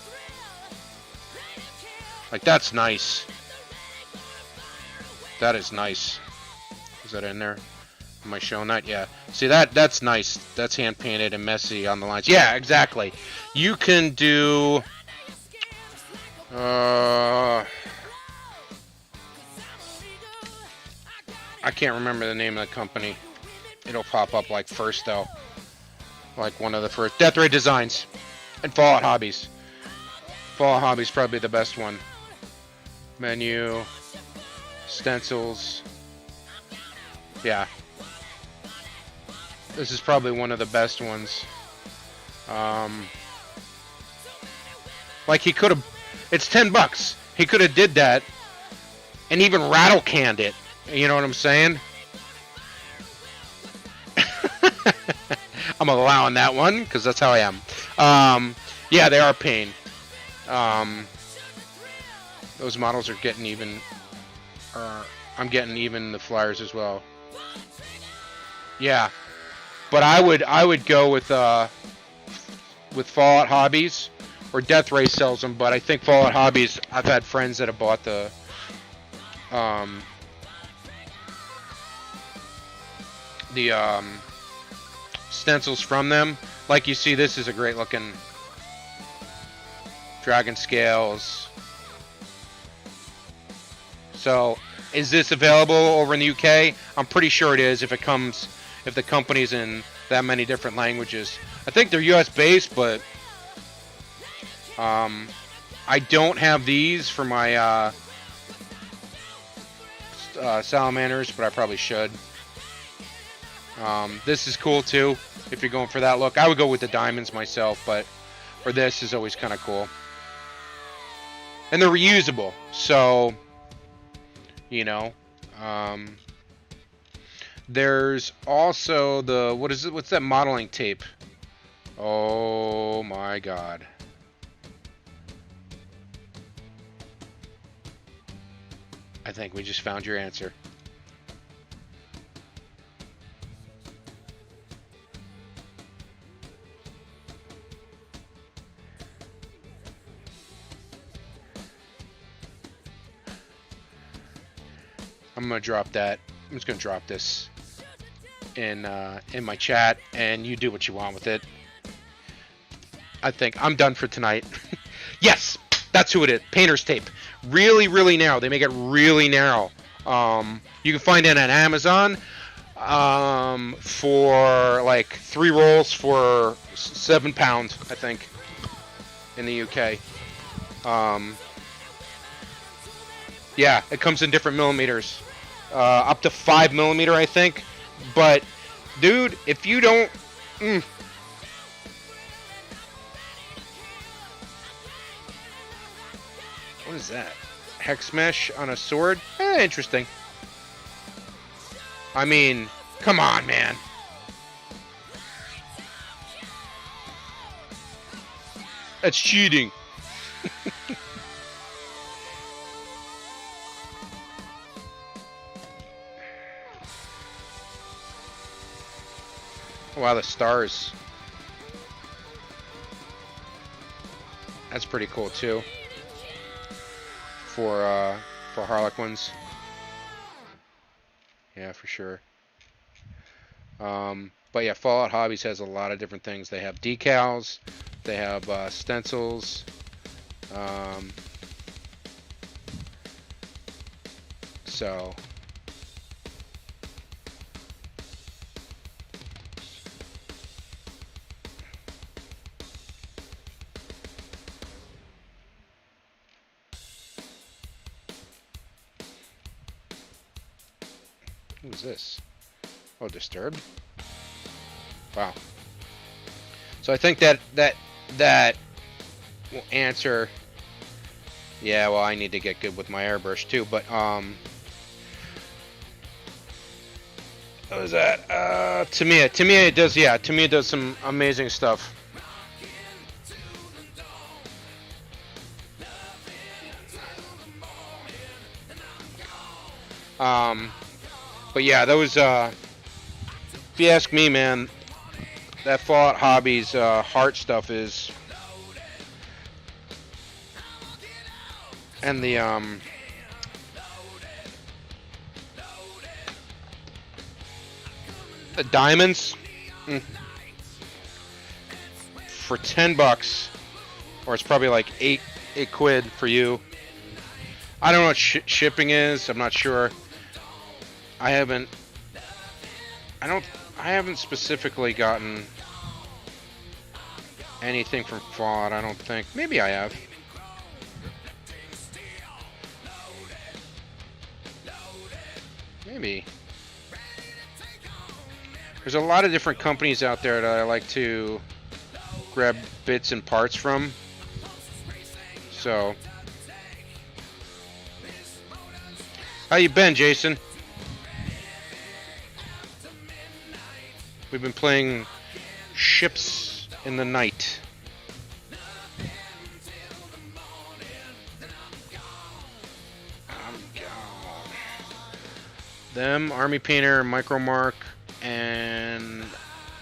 Like, that's nice. That is nice. Is that in there? Am I showing that? Yeah. See, that's nice. That's hand-painted and messy on the lines. Yeah, exactly. You can do... I can't remember the name of the company. It'll pop up like first, though. Like one of the first. Death Ray Designs. And Fallout Hobbies. Fallout Hobbies probably the best one. Menu. Stencils. Yeah. This is probably one of the best ones. Like he could have... It's $10. He could have did that. And even rattle canned it. You know what I'm saying? I'm allowing that one because that's how I am. Yeah, they are pain. Those models are getting even. I'm getting even the flyers as well. Yeah, but I would go with Fallout Hobbies, or Death Ray sells them. But I think Fallout Hobbies. I've had friends that have bought the. Stencils from them. Like you see, this is a great looking dragon scales. So, is this available over in the UK? I'm pretty sure it is if the company's in that many different languages. I think they're US based, but I don't have these for my salamanders, but I probably should. This is cool too, if you're going for that look. I would go with the diamonds myself, but for this is always kind of cool. And they're reusable, so, you know. There's also the, what is it? What's that modeling tape? Oh my god. I think we just found your answer. I'm gonna drop that. I'm just gonna drop this in my chat, and you do what you want with it. I think I'm done for tonight. Yes, that's who it is. Painter's tape. Really, really narrow. They make it really narrow. You can find it on Amazon for like 3 rolls for £7, I think, in the UK. Yeah, it comes in different millimeters, up to 5mm, I think. But, dude, if you don't, what is that? Hex mesh on a sword? Interesting. I mean, come on, man. That's cheating. Wow, the stars. That's pretty cool too. For Harlequins. Yeah, for sure. But yeah, Fallout Hobbies has a lot of different things. They have decals, they have stencils. So who is this? Oh, Disturbed. Wow. So I think that will answer. Yeah, well, I need to get good with my airbrush too, but what was that? Tamiya it does, yeah, Tamiya does some amazing stuff. But yeah, those if you ask me, man, that Fallout Hobbies heart stuff is, and the diamonds for $10, or it's probably like eight quid for you. I don't know what shipping is. I'm not sure. I haven't specifically gotten anything from Fallout, I don't think. Maybe I have. Maybe. There's a lot of different companies out there that I like to grab bits and parts from. So, how you been, Jason? We've been playing Ships in the Night. Them, Army Painter, Micromark, and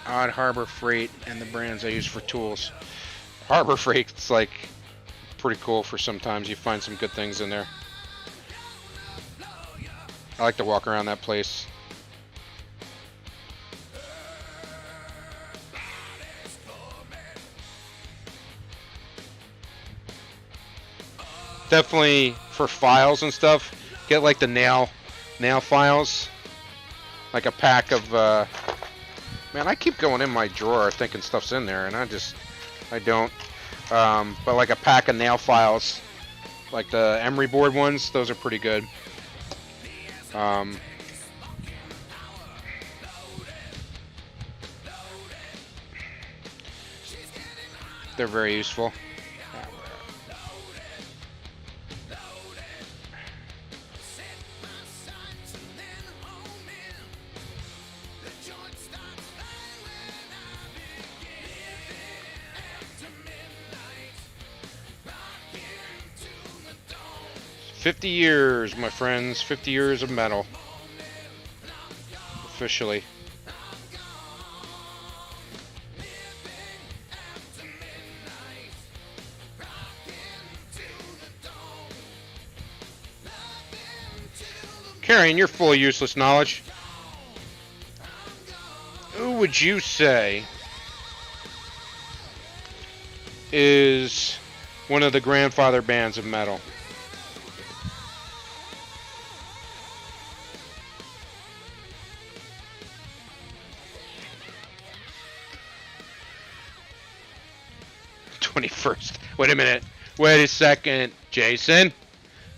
Odd Harbor Freight, and the brands I use for tools. Harbor Freight's like pretty cool for sometimes. You find some good things in there. I like to walk around that place. Definitely for files and stuff, get like the nail files, like a pack of man, I keep going in my drawer thinking stuff's in there and I don't, but like a pack of nail files, like the emery board ones, those are pretty good. They're very useful. "50 years, my friends. 50 years of metal. Officially." Carrion, you're full of useless knowledge. Who would you say is one of the grandfather bands of metal? '21st. Wait a minute. Wait a second, Jason.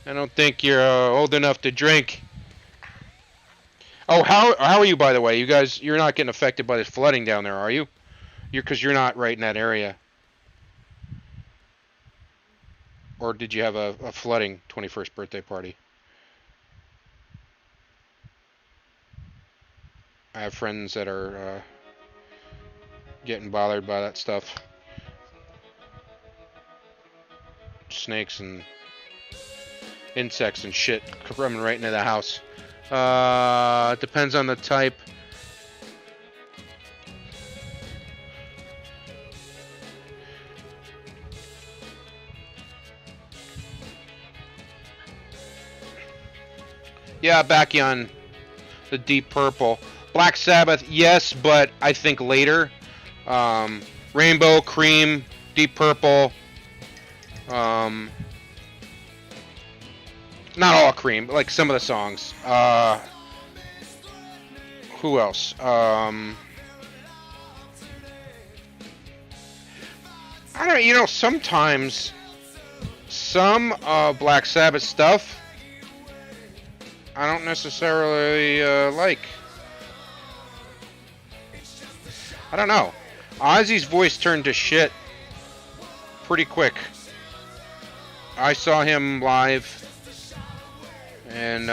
I don't think you're old enough to drink. Oh, how are you, by the way? You guys, you're not getting affected by this flooding down there, are you? Because you're not right in that area. Or did you have a flooding 21st birthday party? I have friends that are getting bothered by that stuff. Snakes and insects and shit coming right into the house. It depends on the type. Yeah, back on the Deep Purple. Black Sabbath, yes, but I think later. Rainbow, Cream, Deep Purple. Not all Cream, but like some of the songs. Who else? I don't know, you know, sometimes some Black Sabbath stuff I don't necessarily like. I don't know. Ozzy's voice turned to shit pretty quick. I saw him live, and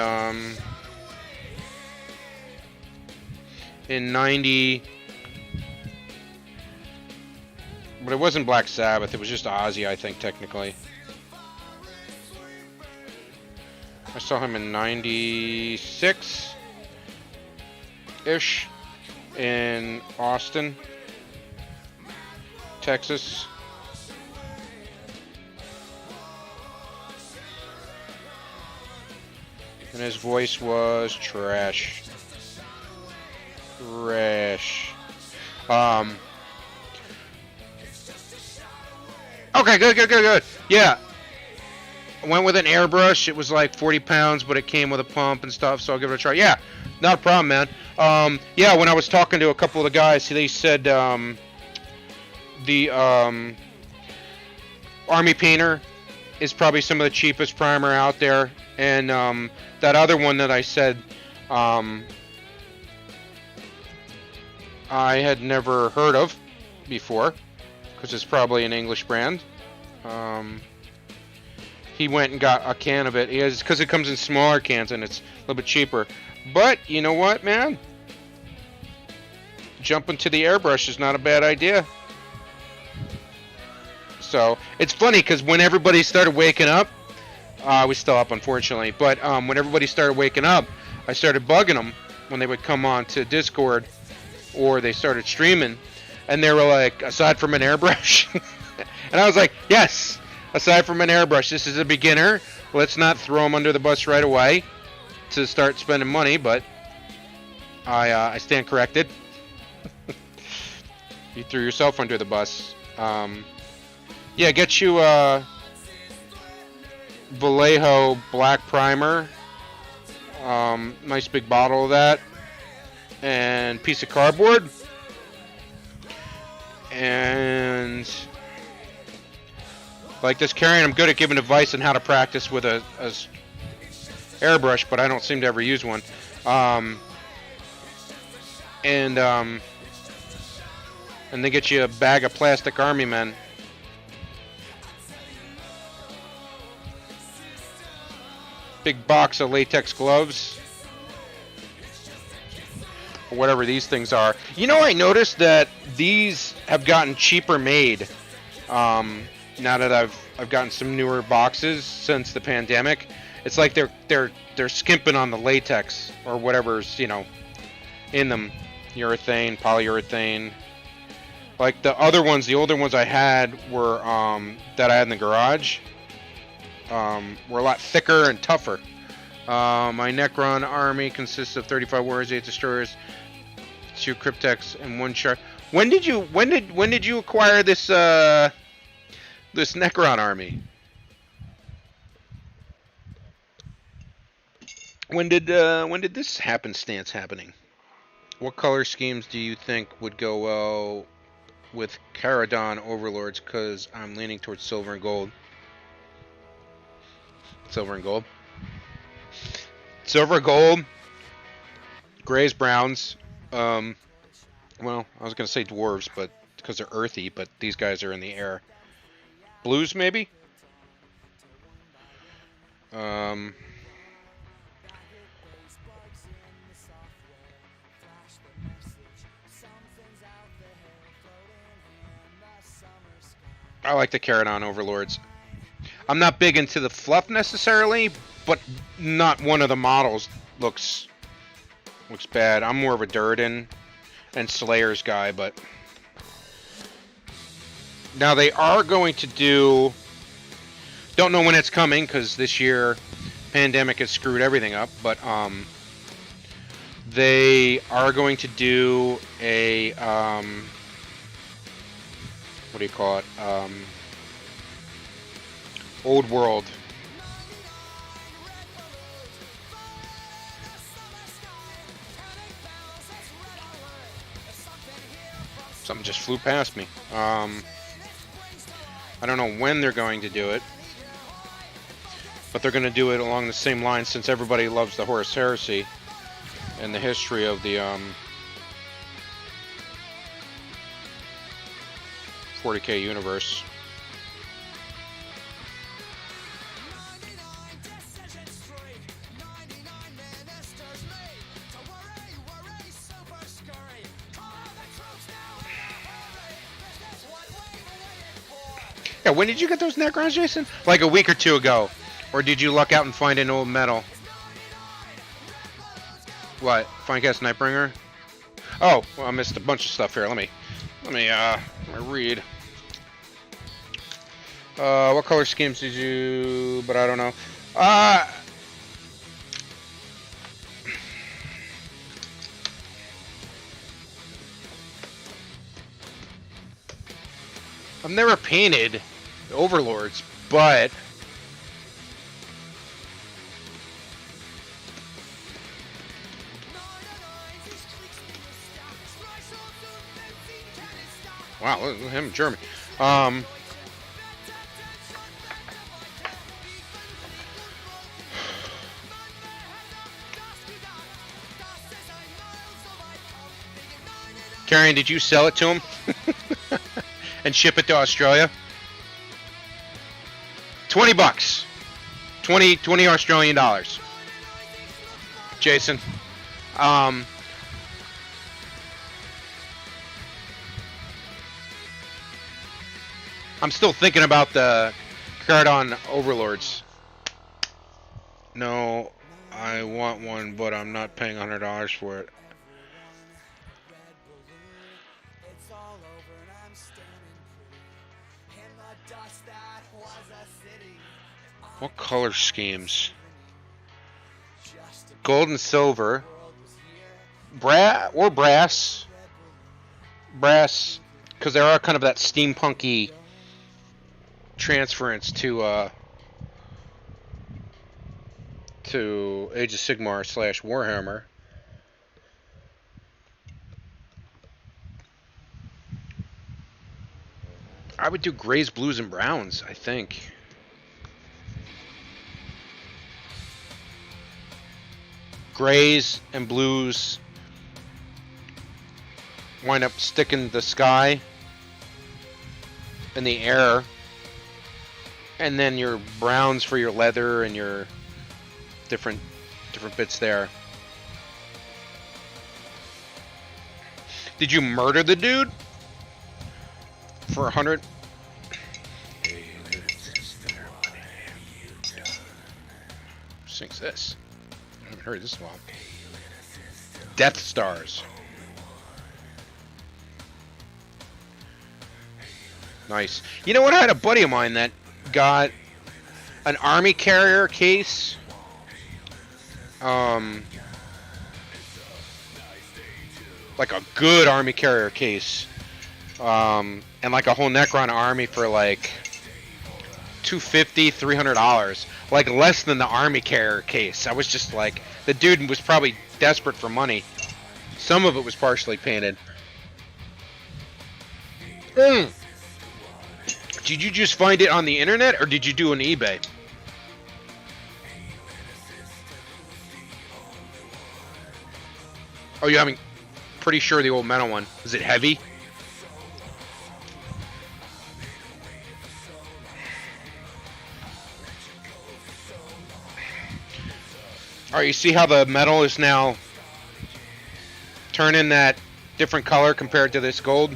in '90, but it wasn't Black Sabbath. It was just Ozzy, I think, technically. I saw him in '96-ish in Austin, Texas. And his voice was trash. Trash. Okay, good. Yeah. I went with an airbrush. It was like 40 pounds, but it came with a pump and stuff, so I'll give it a try. Yeah, not a problem, man. Yeah, when I was talking to a couple of the guys, they said the Army Painter is probably some of the cheapest primer out there. And that other one that I said I had never heard of before, because it's probably an English brand. He went and got a can of it. Because it comes in smaller cans and it's a little bit cheaper. But you know what, man? Jumping to the airbrush is not a bad idea. So it's funny because when everybody started waking up, we still up, unfortunately. But when everybody started waking up, I started bugging them when they would come on to Discord or they started streaming, and they were like, "Aside from an airbrush," and I was like, "Yes, aside from an airbrush, this is a beginner. Let's not throw them under the bus right away to start spending money." But I stand corrected. You threw yourself under the bus. Yeah, get you Vallejo black primer, nice big bottle of that, and piece of cardboard, and like this Carrion, I'm good at giving advice on how to practice with a airbrush, but I don't seem to ever use one. And then get you a bag of plastic Army Men. Big box of latex gloves, or whatever these things are. You know, I noticed that these have gotten cheaper made. Now that I've gotten some newer boxes since the pandemic, it's like they're skimping on the latex or whatever's, you know, in them. Urethane, polyurethane. Like the other ones, the older ones I had were that I had in the garage. Were a lot thicker and tougher. My Necron army consists of 35 warriors, 8 destroyers, 2 cryptex, and 1 shark. When did you acquire this this Necron army? When did this happenstance happening? What color schemes do you think would go well with Caradon Overlords? Because I'm leaning towards silver and gold. Silver and gold. Silver, gold, grays, browns. Well, I was gonna say dwarves, but because they're earthy, but these guys are in the air. Blues, maybe. I like the Caradon Overlords. I'm not big into the fluff necessarily, but not one of the models looks bad. I'm more of a Durden and Slayers guy, but now they are going to do. Don't know when it's coming because this year pandemic has screwed everything up, but they are going to do a what do you call it? Old World. Something just flew past me. I don't know when they're going to do it, but they're going to do it along the same line since everybody loves the Horus Heresy and the history of the 40K universe. Yeah, when did you get those Necrons, Jason? Like a week or two ago. Or did you luck out and find an old medal? What? Finecast Nightbringer? Oh, well, I missed a bunch of stuff here. Let me read. What color schemes did you... But I don't know. I've never painted Overlords, but wow, look at him, German. Karen, did you sell it to him and ship it to Australia? $20. 20 Australian dollars. Jason. I'm still thinking about the Caradon Overlords. No, I want one, but I'm not paying $100 for it. What color schemes? Gold and silver. Brass. Brass, because there are kind of that steampunky transference to Age of Sigmar / Warhammer. I would do grays, blues, and browns, I think. Grays and blues wind up sticking the sky in the air, and then your browns for your leather and your different bits there. Did you murder the dude for 100? Sings this. I haven't heard this in a while. Death Stars. Nice. You know what? I had a buddy of mine that got an army carrier case like a good army carrier case, and like a whole Necron army for like $250, $300, like less than the army carrier case. I was just like, the dude was probably desperate for money. Some of it was partially painted. Did you just find it on the internet, or did you do an eBay? Oh, you haven't? Pretty sure the old metal one. Is it heavy? Alright, you see how the metal is now turning that different color compared to this gold?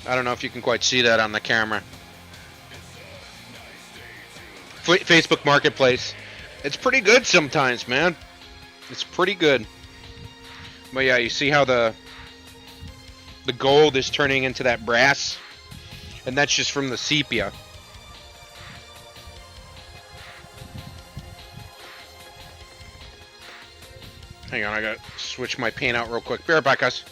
I don't know if you can quite see that on the camera. Facebook Marketplace. It's pretty good sometimes, man. It's pretty good. But yeah, you see how the gold is turning into that brass? And that's just from the sepia. Hang on, I gotta switch my paint out real quick. Be right back, guys.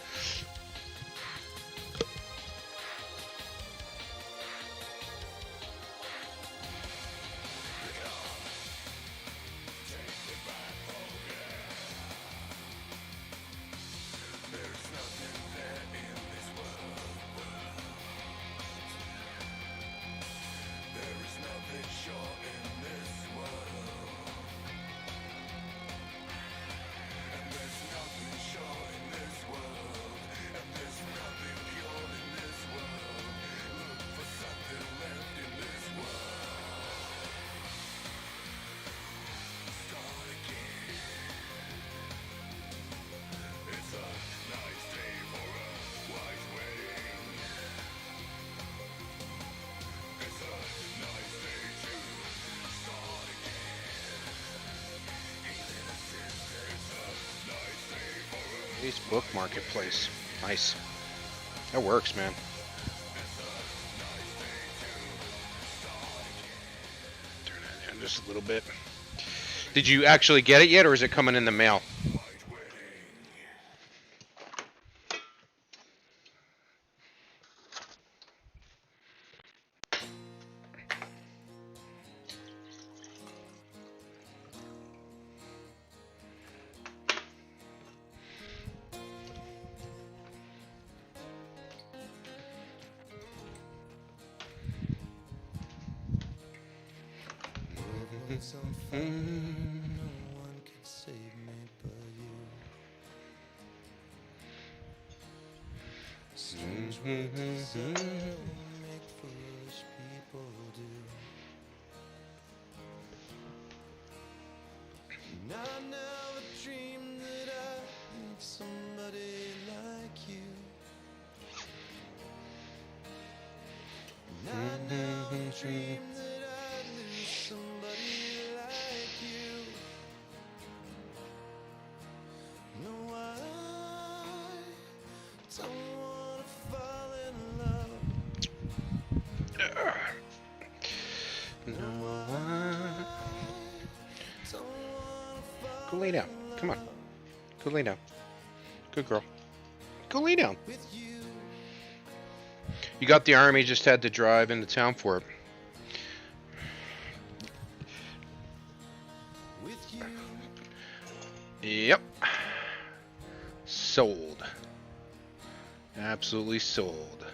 Facebook Marketplace. Nice. That works, man. Turn that down just a little bit. Did you actually get it yet, or is it coming in the mail? So far, no one can save me but you. Strange what desire will make foolish people do. And I never dreamed that I'd meet somebody like you. And I never dreamed that I'd lose somebody like you. No, I don't wanna fall in love. No, go lay down. Come on. Go lay down. Good girl. Go lay down. You got the army, just had to drive into town for it. Yep. Sold. Absolutely sold.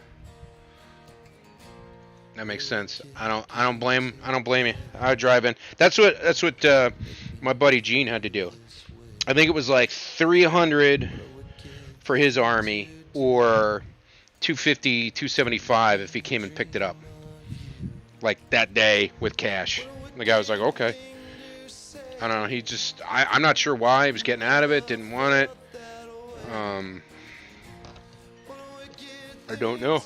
That makes sense. I don't blame you. I would drive in. That's what my buddy Gene had to do. I think it was like 300 for his army, or 250, 275 if he came and picked it up. Like that day with cash. The guy was like, okay. I don't know. I'm not sure why he was getting out of it. Didn't want it. I don't know.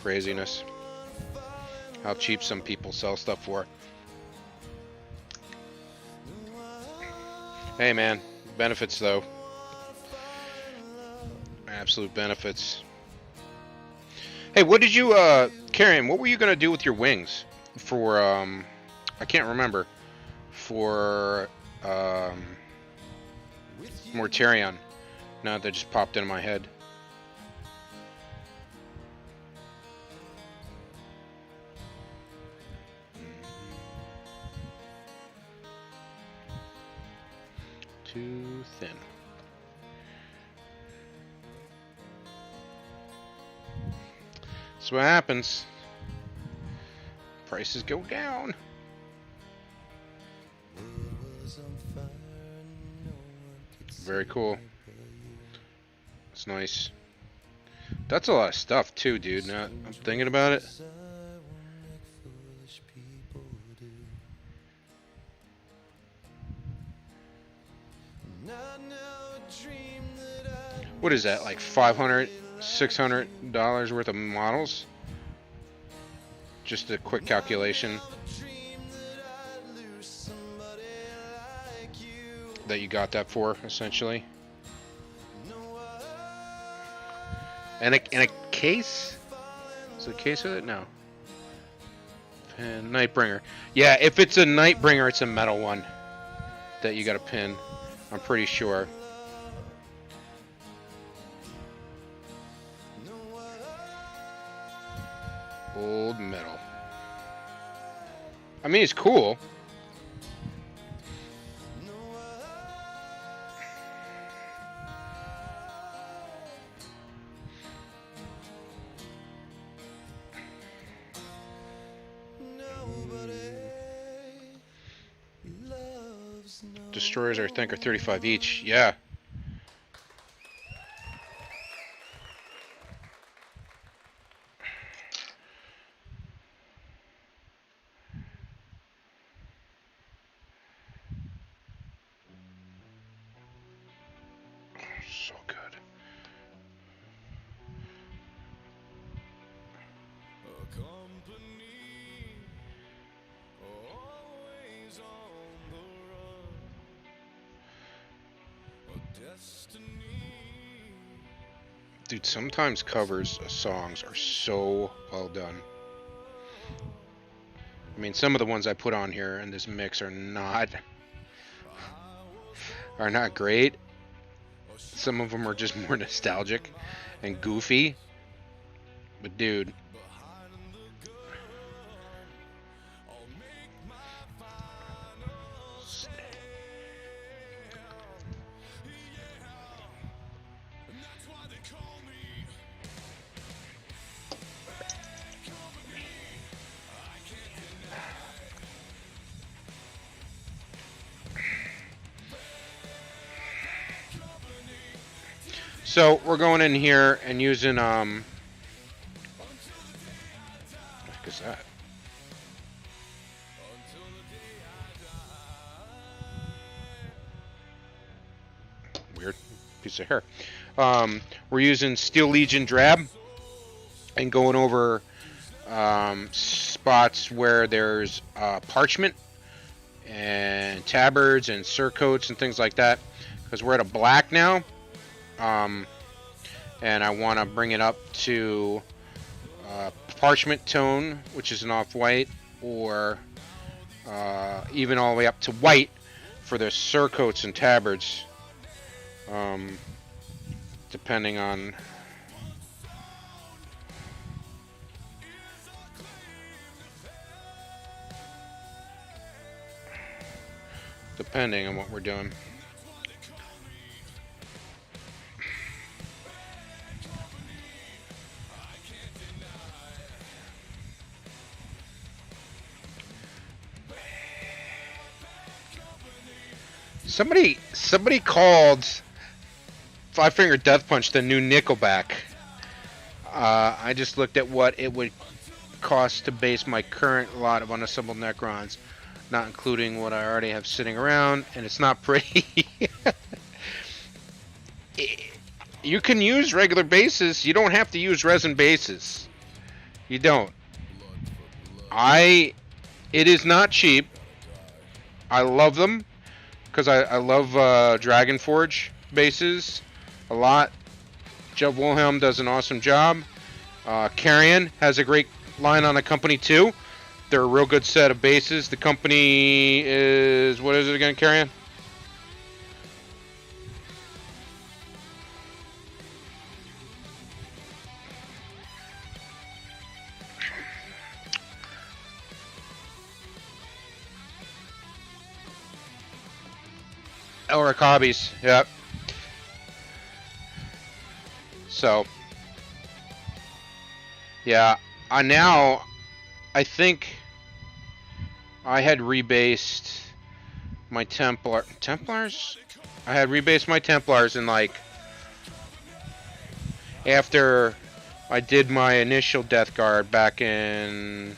Craziness. How cheap some people sell stuff for. Hey man, benefits though. Absolute benefits. Hey, what did you, Karen, what were you gonna do with your wings for, I can't remember, for, Mortarion? No, that just popped into my head. Too thin. That's what happens. Prices go down. Very cool. It's nice. That's a lot of stuff too, dude. Now I'm thinking about it. What is that, like $500, $600 worth of models? Just a quick calculation that you got that for, essentially. And a case? Is it a case with it? No. Pin, Nightbringer. Yeah, if it's a Nightbringer, it's a metal one that you got to pin. I'm pretty sure. Old metal. I mean, it's cool. Destroyers, I think, are 35 each. Yeah. So good. Dude, sometimes covers of songs are so well done. I mean, some of the ones I put on here in this mix are not great. Some of them are just more nostalgic and goofy. But dude, so we're going in here and using what the heck is that? Weird piece of hair. We're using Steel Legion Drab and going over spots where there's parchment and tabards and surcoats and things like that, because we're at a black now. And I want to bring it up to parchment tone, which is an off-white, or even all the way up to white for the surcoats and tabards, depending on what we're doing. Somebody called Five Finger Death Punch the new Nickelback. I just looked at what it would cost to base my current lot of unassembled Necrons, not including what I already have sitting around, and it's not pretty. You can use regular bases. You don't have to use resin bases. You don't. It is not cheap. I love them. Because I love Dragon Forge bases a lot. Jeff Wilhelm does an awesome job. Carrion has a great line on the company too. They're a real good set of bases. The company is, what is it again, Carrion? Elric Hobbies. Yep. So, yeah. Now, I think I had rebased my Templars? I had rebased my Templars in like after I did my initial Death Guard back in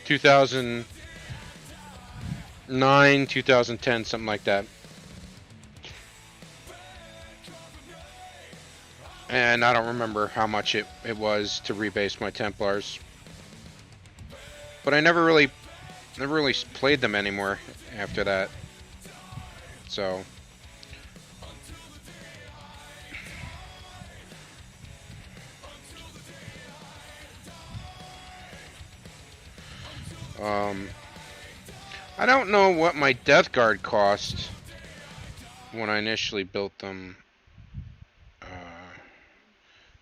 2009, 2010, something like that. And I don't remember how much it was to rebase my Templars. But I never really played them anymore after that. So I don't know what my Death Guard cost when I initially built them.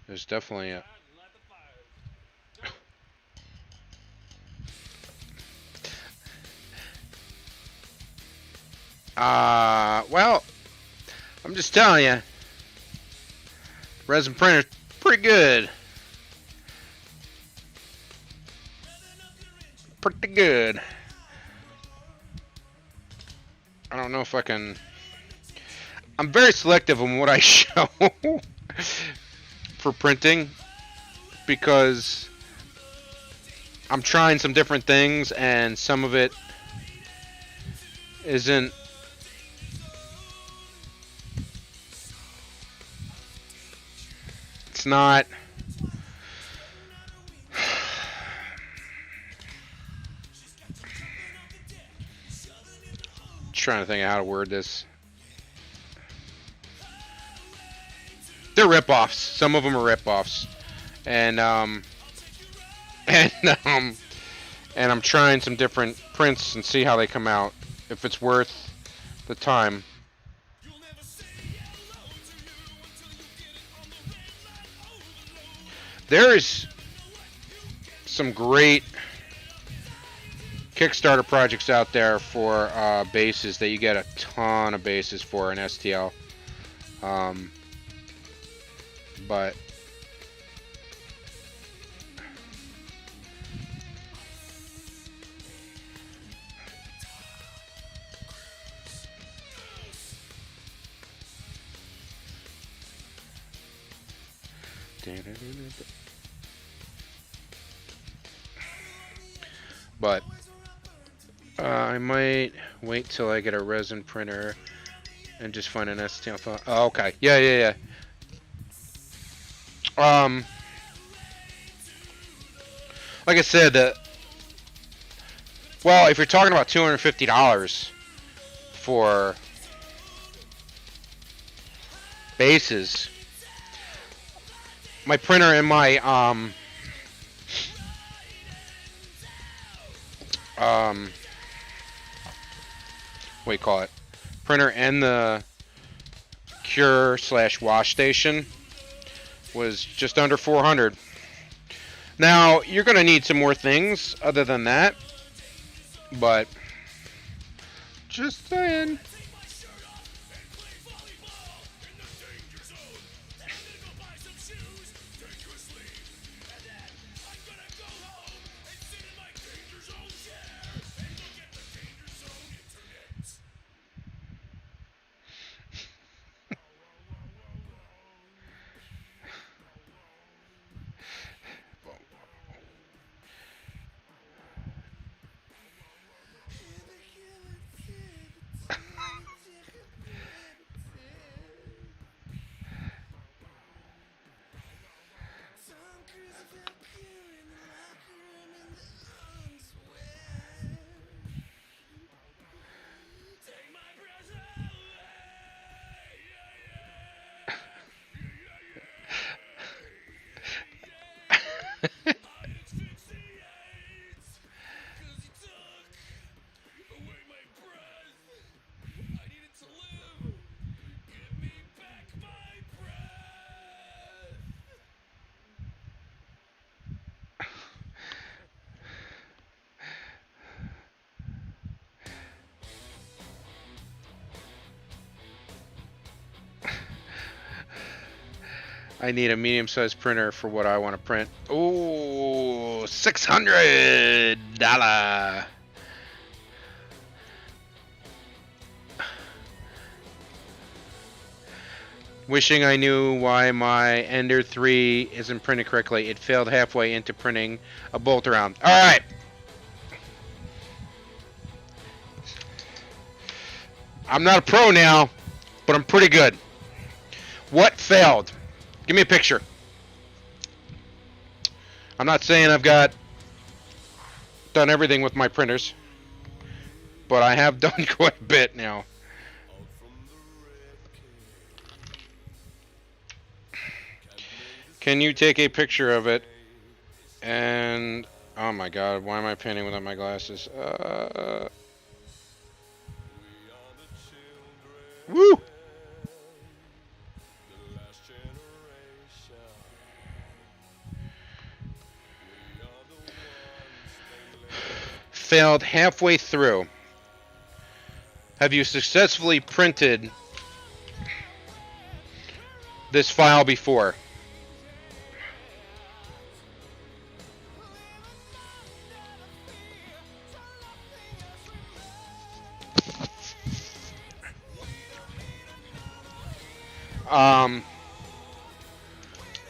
There's definitely a well, I'm just telling you, resin printer's pretty good. Pretty good. I don't know if I can. I'm very selective on what I show for printing because I'm trying some different things and some of it isn't. It's not. Trying to think of how to word this. They're rip-offs. Some of them are rip-offs, and and I'm trying some different prints and see how they come out. If it's worth the time. There's some great Kickstarter projects out there for bases that you get a ton of bases for in STL. But I might wait till I get a resin printer and just find an STL file. Oh, okay. Yeah. Like I said, well, if you're talking about $250 for bases, my printer and my what do you call it? Printer and the cure/wash station was just under 400. Now you're gonna need some more things other than that, but just saying. I need a medium-sized printer for what I want to print. Oh, $600. Wishing I knew why my Ender 3 isn't printed correctly. It failed halfway into printing a bolt around. Alright. I'm not a pro now, but I'm pretty good. What failed? Give me a picture. I'm not saying I've done everything with my printers, but I have done quite a bit now. Can you take a picture of it? And oh my god, why am I painting without my glasses? Woo! Failed halfway through. Have you successfully printed this file before?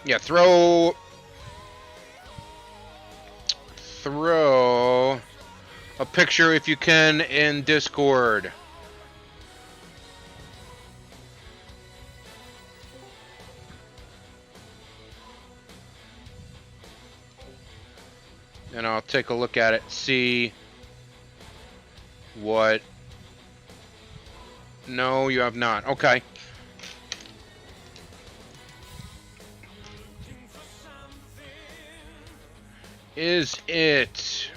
Yeah, throw a picture if you can in Discord. And I'll take a look at it, see what... No, you have not. Okay. Is it...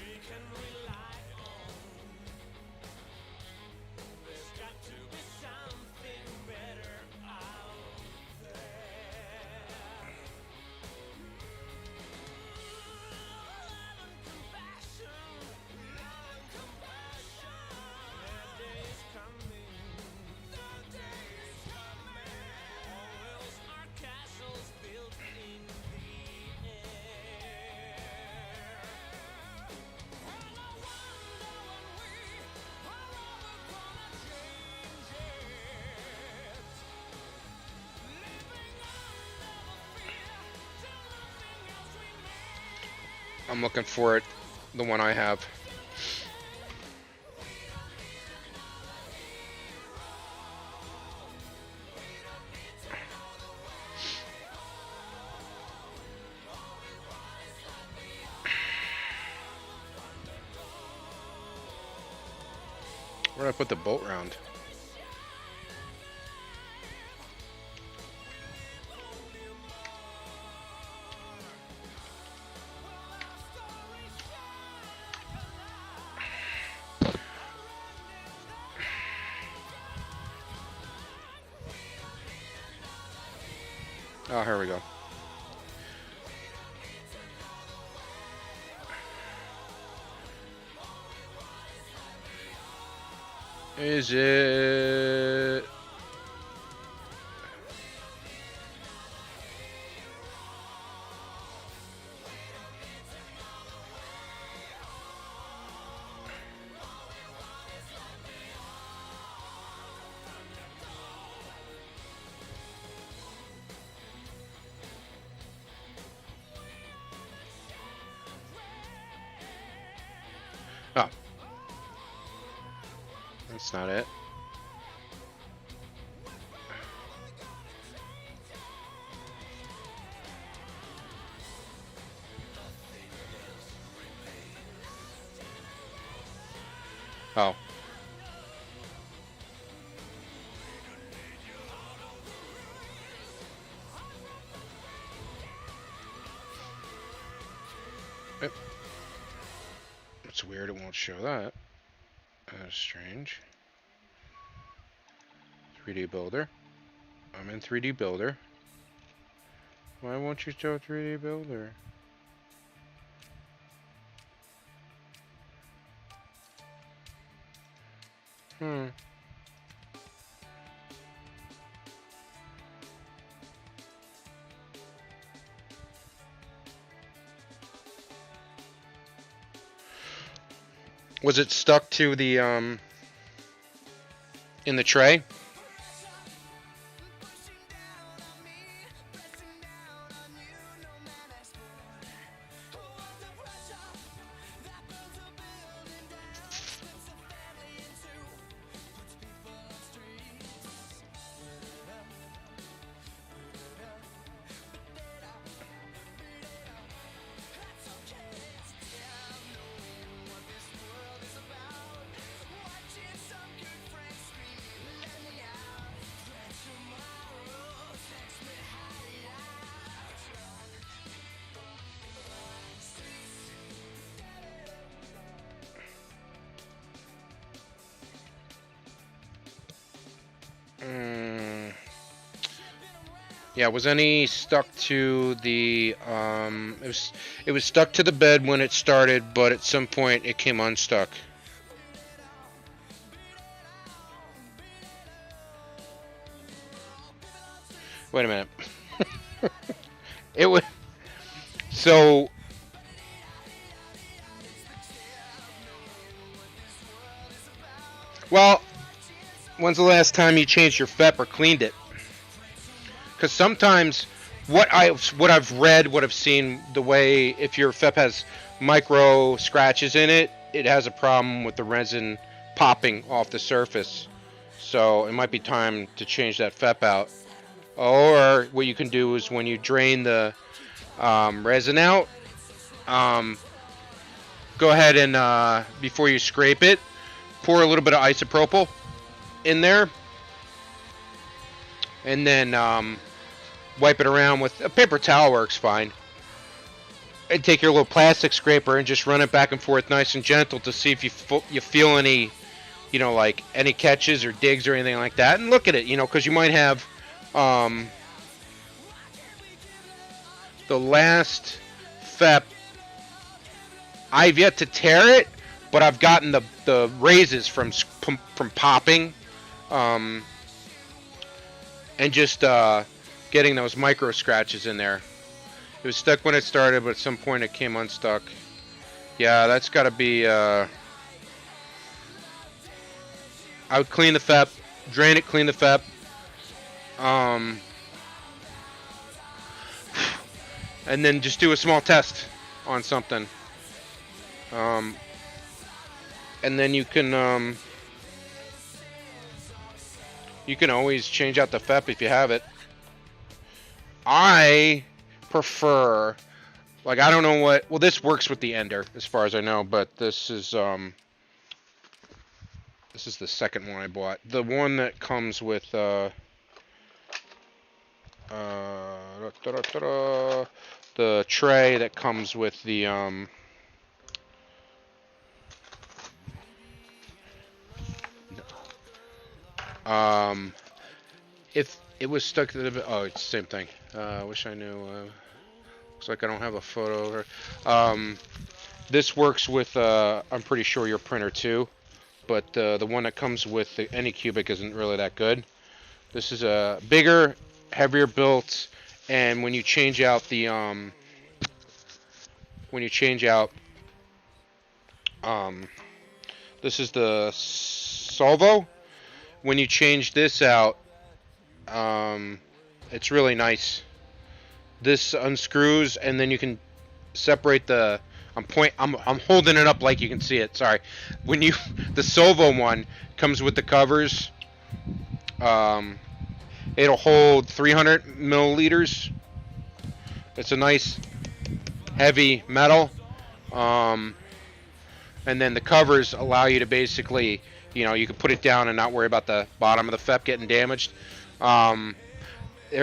I'm looking for it, the one I have. Where did I put the bolt round? Oh, here we go. Is it... Oh. That's not it. Oh. Yep. It's weird it won't show that. That's strange. 3D Builder. I'm in 3D Builder. Why won't you show 3D Builder? Hmm. Was it stuck to the in the tray? Yeah, was any stuck to the it was stuck to the bed when it started, but at some point it came unstuck. Wait a minute. It was so well, when's the last time you changed your FEP or cleaned it? Because sometimes what I've read, what I've seen, the way if your FEP has micro scratches in it, it has a problem with the resin popping off the surface. So it might be time to change that FEP out. Or what you can do is when you drain the resin out, go ahead and before you scrape it, pour a little bit of isopropyl in there, and then wipe it around with a paper towel. Works fine. And take your little plastic scraper and just run it back and forth nice and gentle to see if you feel any, like any catches or digs or anything like that. And look at it, because you might have the last FEP. I've yet to tear it, but I've gotten the raises from popping, and just getting those micro scratches in there. It was stuck when it started, but at some point it came unstuck. Yeah, that's got to be. I would clean the FEP, drain it, clean the FEP. And then just do a small test on something. And then you can always change out the FEP if you have it. I prefer, like, I don't know what, well, this works with the Ender as far as I know, but this is the second one I bought. The one that comes with the tray that comes with the if it was stuck to the, oh, it's the same thing. I wish I knew. Looks like I don't have a photo of her. This works with I'm pretty sure your printer too, but the one that comes with the Anycubic isn't really that good. This is a bigger, heavier built, and when you change out the this is the Solvo. When you change this out, it's really nice. This unscrews, and then you can separate the. I'm holding it up like you can see it. Sorry. When you the Solvo one comes with the covers. It'll hold 300 milliliters. It's a nice heavy metal. And then the covers allow you to basically, you can put it down and not worry about the bottom of the FEP getting damaged. They're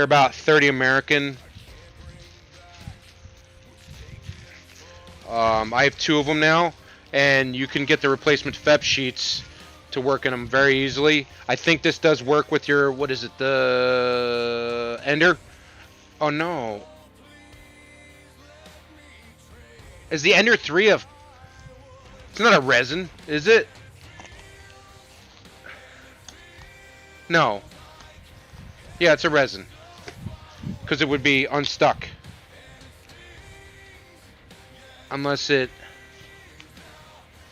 about 30 American. I have 2 of them now, and you can get the replacement FEP sheets to work in them very easily. I think this does work with your, what is it, the Ender? Oh no. Is the Ender 3 of... It's not a resin, is it? No. Yeah, it's a resin. Because it would be unstuck. Unless it...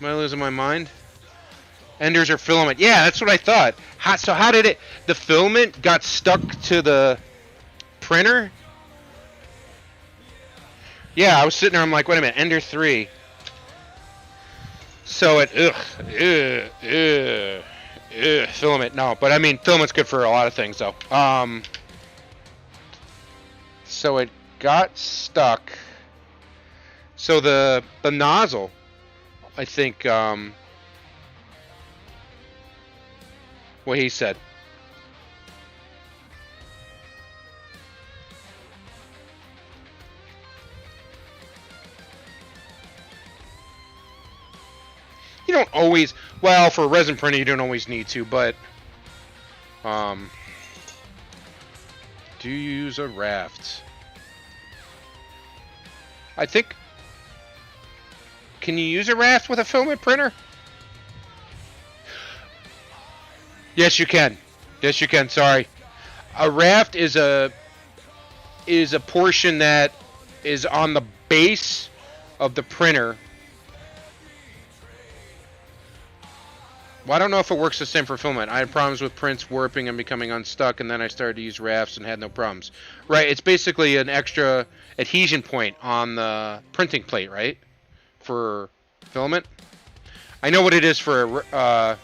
Am I losing my mind? Enders are filament. Yeah, that's what I thought. So how did it... The filament got stuck to the printer? Yeah, I was sitting there, I'm like, wait a minute, Ender 3. So it... filament. No, but I mean, filament's good for a lot of things, though. So it got stuck. So the nozzle, I think, what he said. You don't always, well, for a resin printer, you don't always need to, but, do you use a raft? I think, can you use a raft with a filament printer? Yes, you can. Yes, you can. Sorry. A raft is a portion that is on the base of the printer. Well, I don't know if it works the same for filament. I had problems with prints warping and becoming unstuck, and then I started to use rafts and had no problems. Right, it's basically an extra adhesion point on the printing plate, right? For filament. I know what it is for a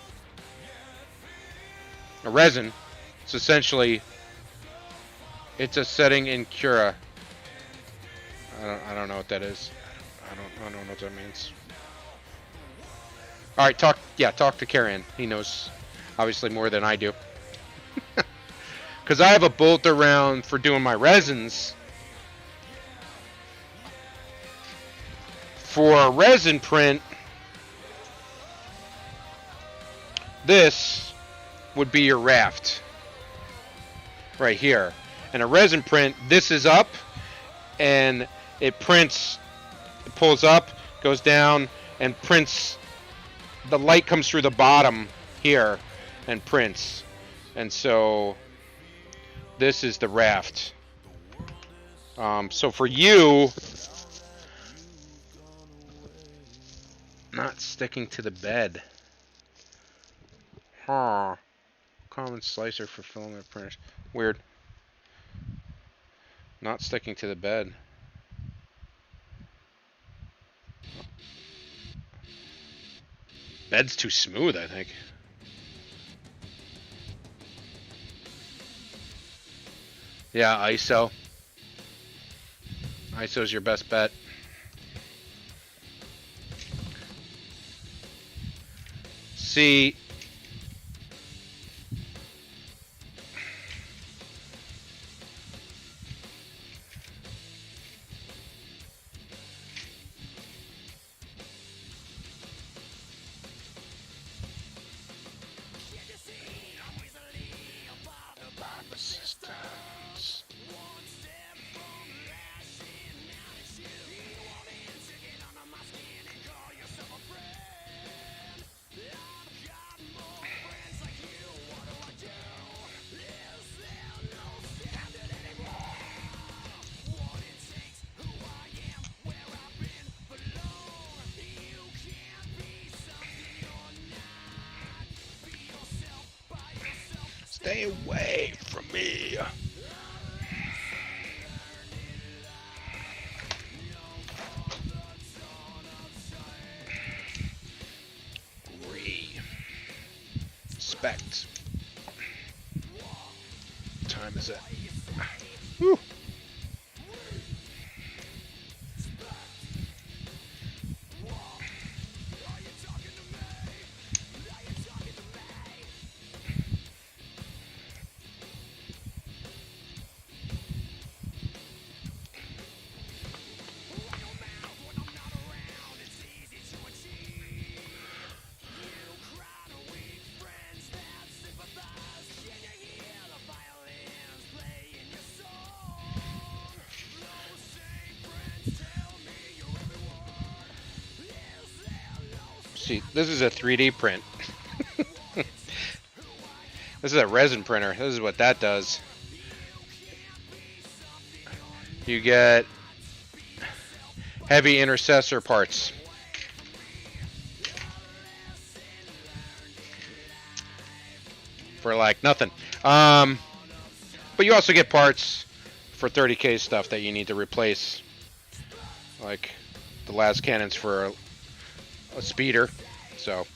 resin. It's essentially, it's a setting in Cura. I don't know what that is. I don't know what that means. All right, talk to Karen. He knows obviously more than I do. Cuz I have a bolt around for doing my resins. For a resin print, this would be your raft. Right here. And a resin print, this is up and it prints, it pulls up, goes down and prints. The light comes through the bottom here and prints. And so this is the raft. So for you, not sticking to the bed. Huh. Common slicer for filament printers. Weird. Not sticking to the bed. Bed's too smooth, I think. Yeah, ISO. ISO's your best bet. See, stay away from me. Respect. What time is it? Whew. See, this is a 3D print. This is a resin printer. This is what that does. You get heavy intercessor parts. for like nothing. But you also get parts for 30k stuff that you need to replace, like the las cannons for a speeder. So,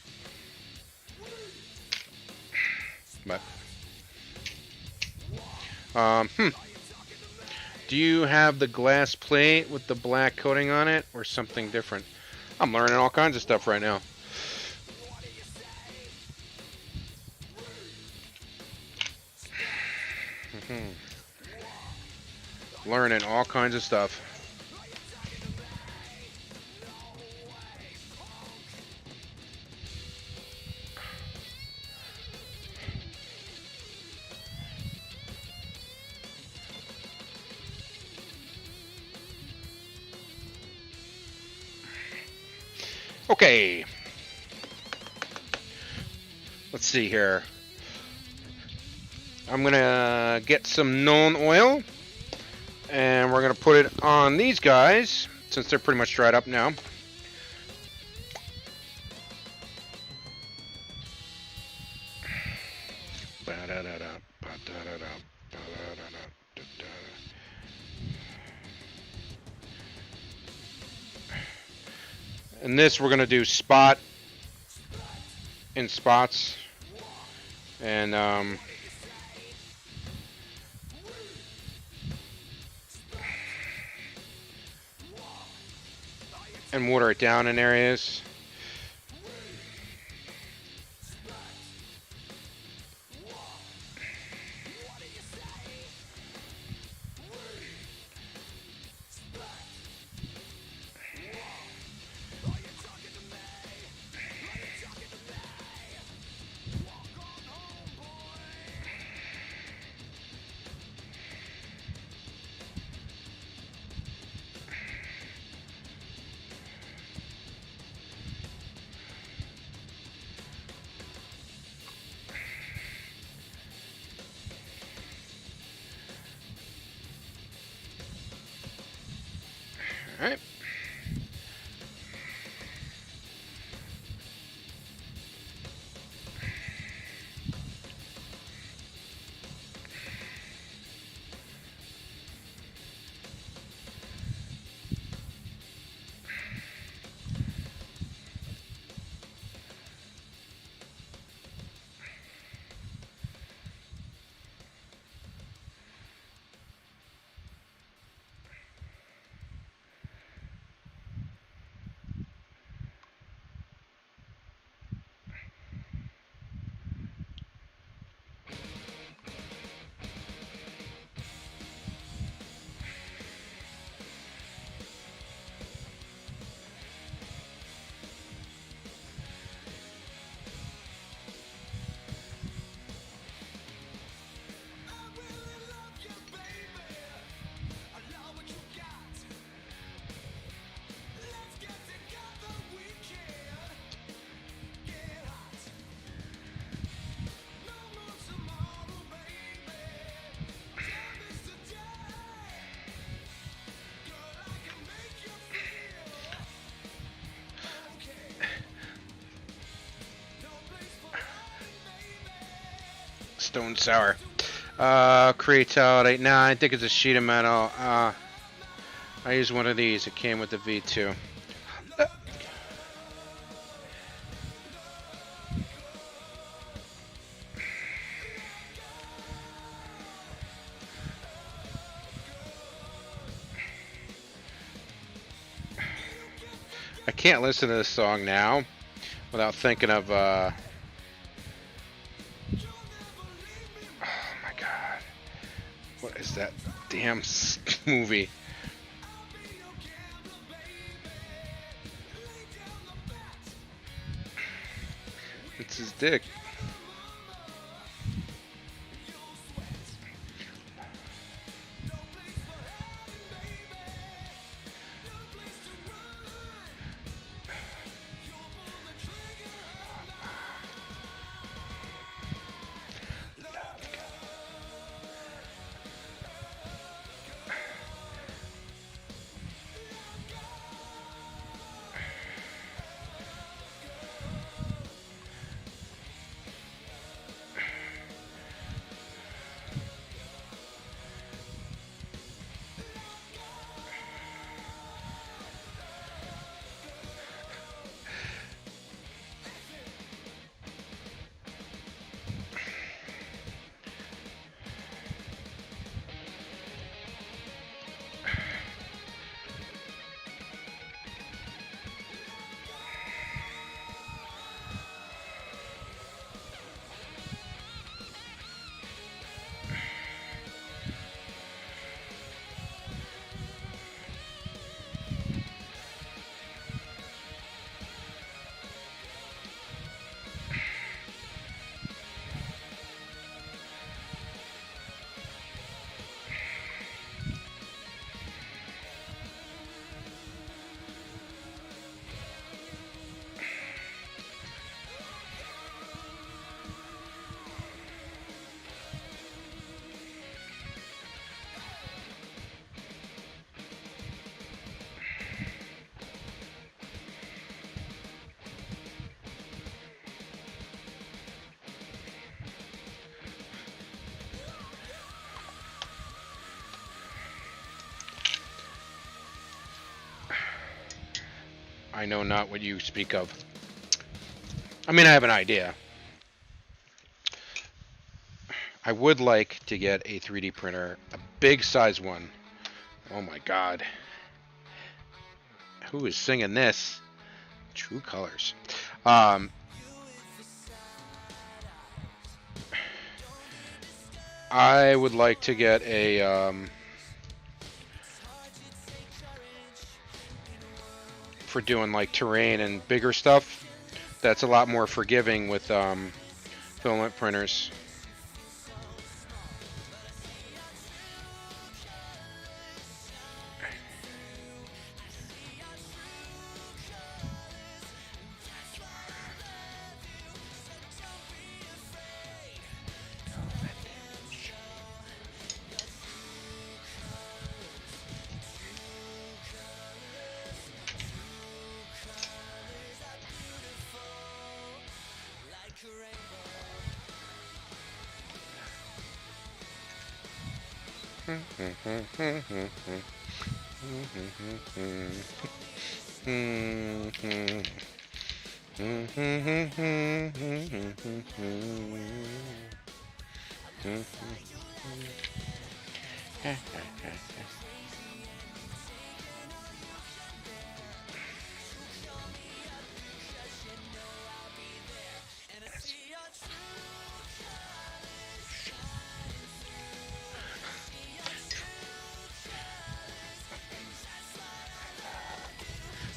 but do you have the glass plate with the black coating on it, or something different? I'm learning all kinds of stuff right now. Learning all kinds of stuff. Okay. Let's see here. I'm gonna get some known oil, and we're gonna put it on these guys since they're pretty much dried up now. And this we're gonna do spot in spots, and water it down in areas. All right. Stone sour. Creatality. Nah, I think it's a sheet of metal. I used one of these. It came with the V2. I can't listen to this song now without thinking of oh my god, what is that damn movie? It's his dick. I know not what you speak of. I mean, I have an idea. I would like to get a 3D printer, a big size one. Oh my god. Who is singing this? True Colors. I would like to get a for doing like terrain and bigger stuff. That's a lot more forgiving with filament printers.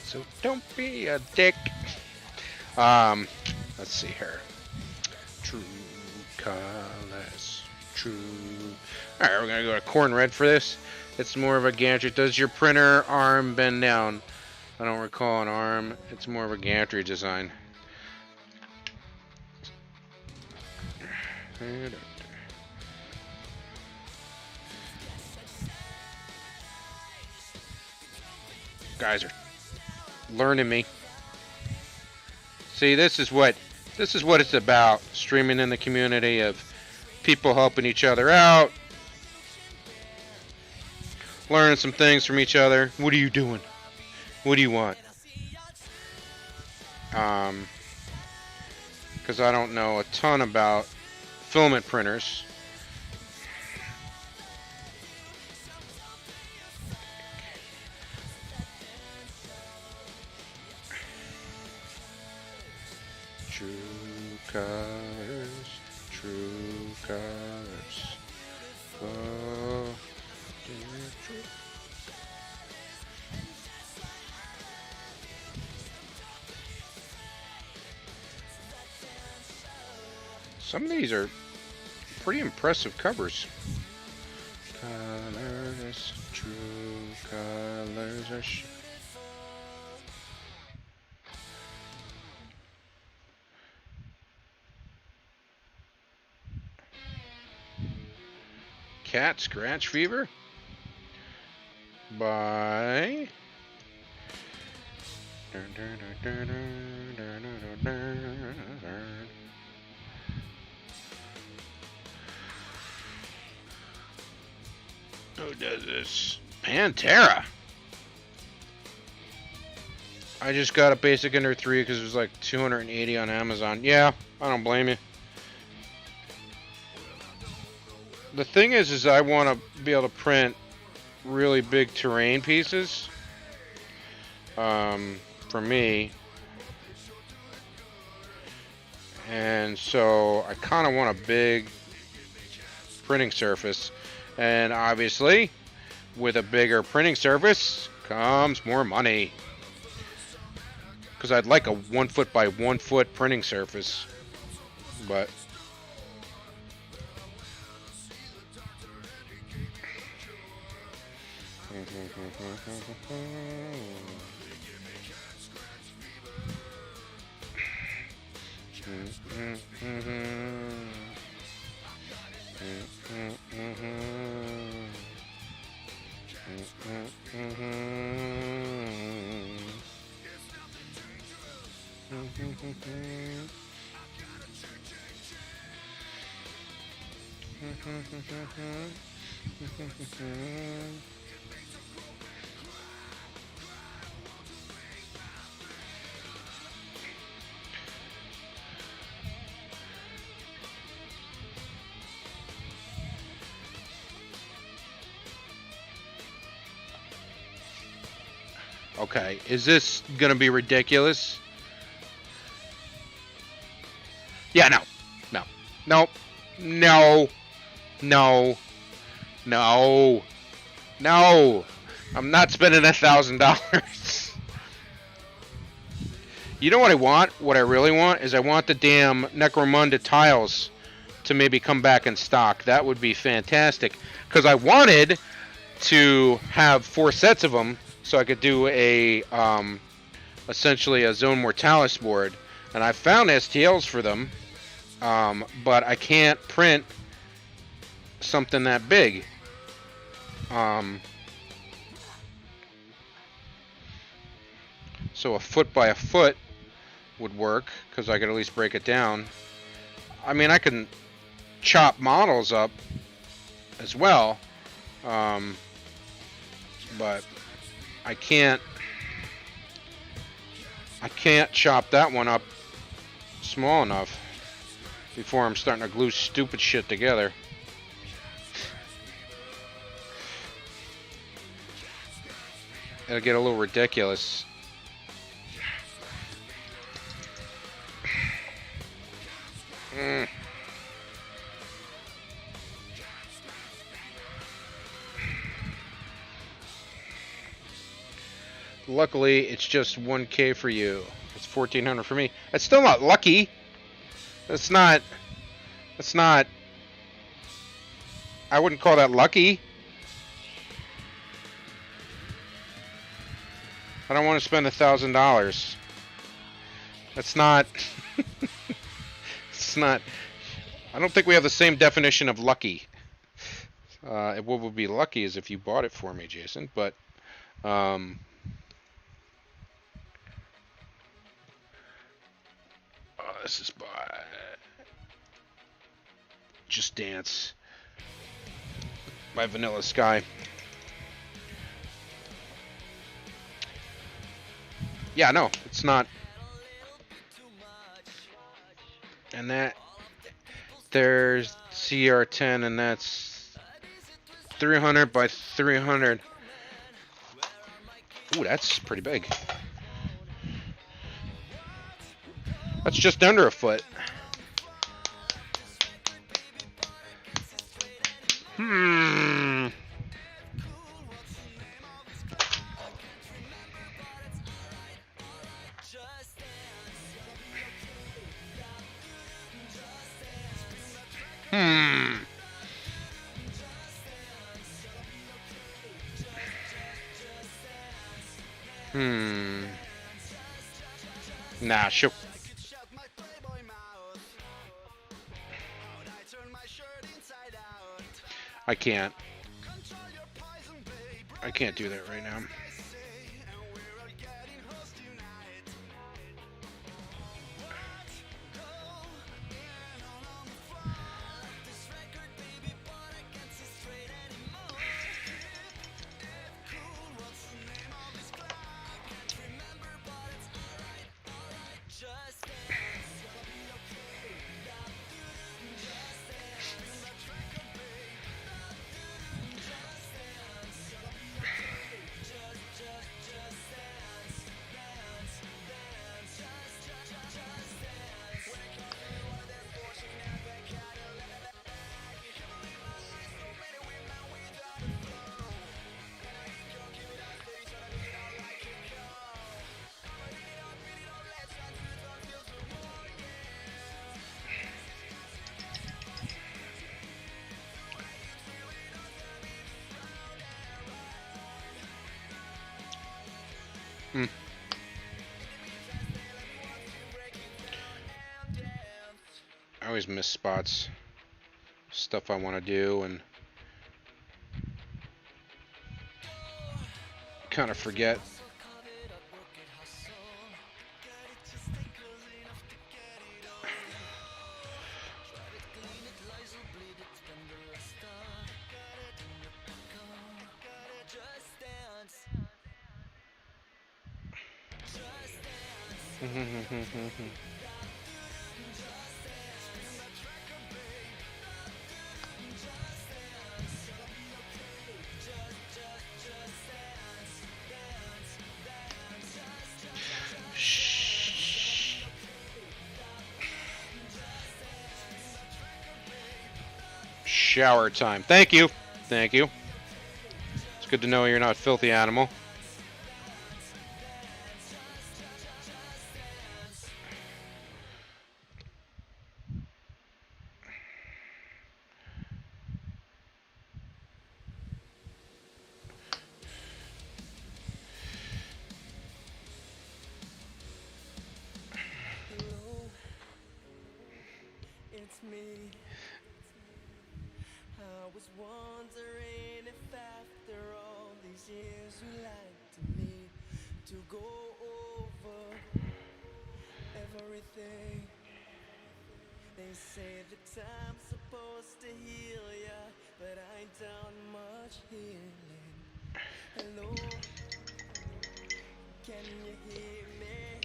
So don't be a dick. Let's see here. True colors. True. Alright, we're gonna go to corn red for this. It's more of a gantry. Does your printer arm bend down? I don't recall an arm. It's more of a gantry design. Guys are learning me. See, this is what it's about. Streaming in the community of people helping each other out, learning some things from each other. What are you doing? What do you want? Because I don't know a ton about filament printers. True colors, true colors. Oh, dear true. Some of these are pretty impressive covers. Colors, true colors are. Cat Scratch Fever by who does this? Pantera. I just got a basic under 3 because it was like 280 on Amazon. Yeah, I don't blame you. The thing is I want to be able to print really big terrain pieces. For me. And so I kind of want a big printing surface. And obviously, with a bigger printing surface comes more money. Because I'd like a 1 foot by 1 foot printing surface. But Okay, is this gonna be ridiculous? Yeah, no. No. Nope. No. No. No. No. I'm not spending $1,000. You know what I want? What I really want is I want the damn Necromunda tiles to maybe come back in stock. That would be fantastic. Because I wanted to have 4 sets of them so I could do a essentially a Zone Mortalis board. And I found STLs for them, but I can't print something that big. So a foot by a foot would work, because I could at least break it down. I mean, I can chop models up as well, but I can't chop that one up small enough before I'm starting to glue stupid shit together. It'll get a little ridiculous. Luckily, it's just 1K for you. It's 1,400 for me. That's still not lucky. That's not. I wouldn't call that lucky. I don't want to spend $1,000. That's not. It's not. I don't think we have the same definition of lucky. What would be lucky is if you bought it for me, Jason. But this is by Just Dance by Vanilla Sky. Yeah, no, it's not. And that there's CR10, and that's 300 by 300. Ooh, that's pretty big. That's just under a foot. Hmm. Nah, she'll. I can't. I can't do that right now. I always miss spots. Stuff I want to do and kind of forget. shower time. Thank you. Thank you. It's good to know you're not a filthy animal. Hello, it's me. I was wondering if after all these years you'd like to me to go over everything. They say the time's supposed to heal ya, but I ain't done much healing. Hello, can you hear me?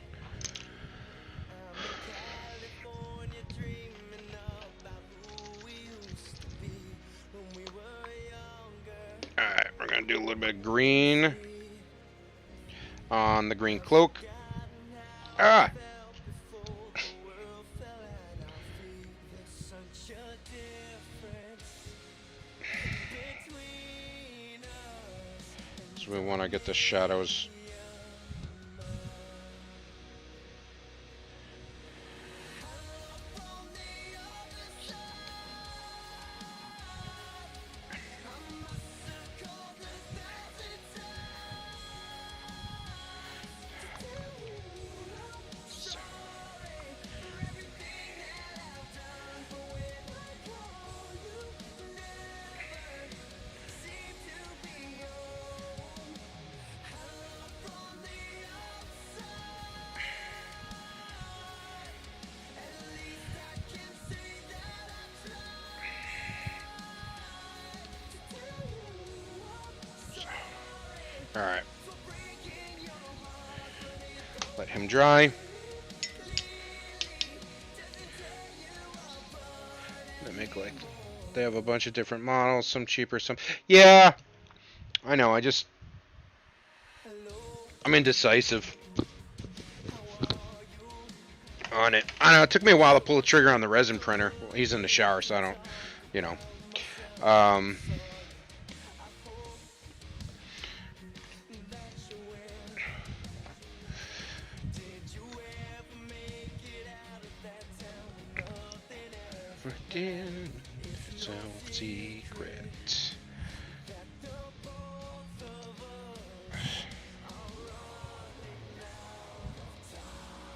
I'm in California dreaming about who we used to be when we were younger Alright, we're going to do a little bit of green free. on the green I've cloak. forgotten how it Ah! felt before the world fell at our feet. There's such a difference between us and So we want to get the shadows. from the other side. I must have called 1,000 times to tell you I'm sorry for everything that I've done. But when I call, you never seem to be home. I'm from the outside. At least I can say that I tried to tell you I'm sorry Alright, for breaking your heart, but it don't let him dry. clearly doesn't tear you apart They make like, anymore. they have a bunch of different models, some cheaper, some. Yeah, I know, Hello, I'm indecisive how are you? on it. I know, it took me a while to pull the trigger on the resin printer. Well, he's in the shower, so I don't, you know. Tell myself I'm Um, sorry. I hope that you will. Did you ever make it out of that town when nothing else within is no secret? self-secret. That the both of us are running out of time.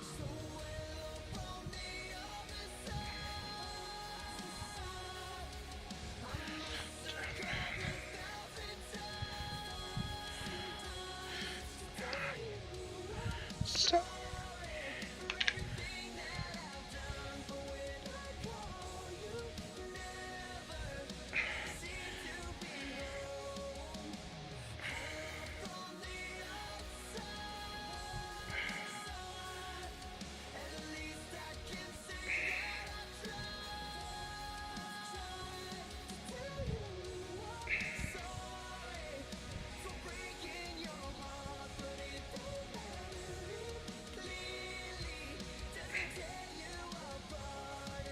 So hello from the other side. I must have called 1,000 times to tell you I'm So, sorry for everything that I've done. But when I call, you never seem to be home. I'm from the outside. At least I can say that I tried to tell you I'm sorry for breaking your heart, but it don't matter. It clearly doesn't tear you apart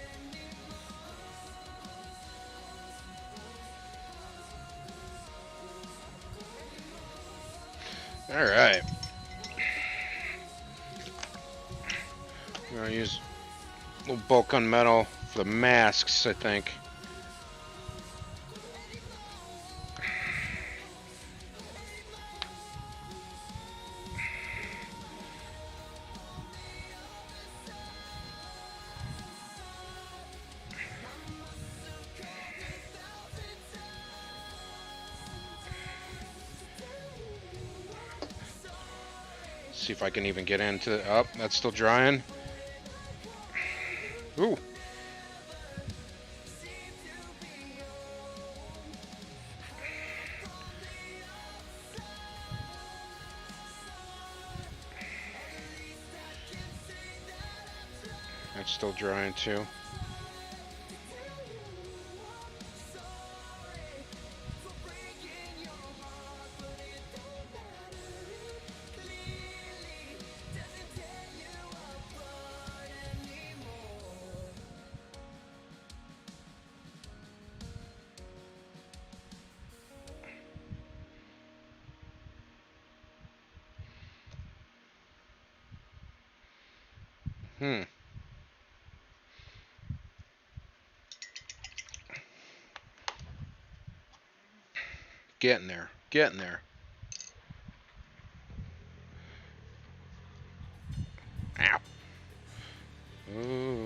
alright. I'm gonna use a little bulk on metal for the masks, I think. See if I can even get into. Oh, that's still drying. Ooh. That's still drying too. Hmm. Getting there. Getting there. Ow. Ooh.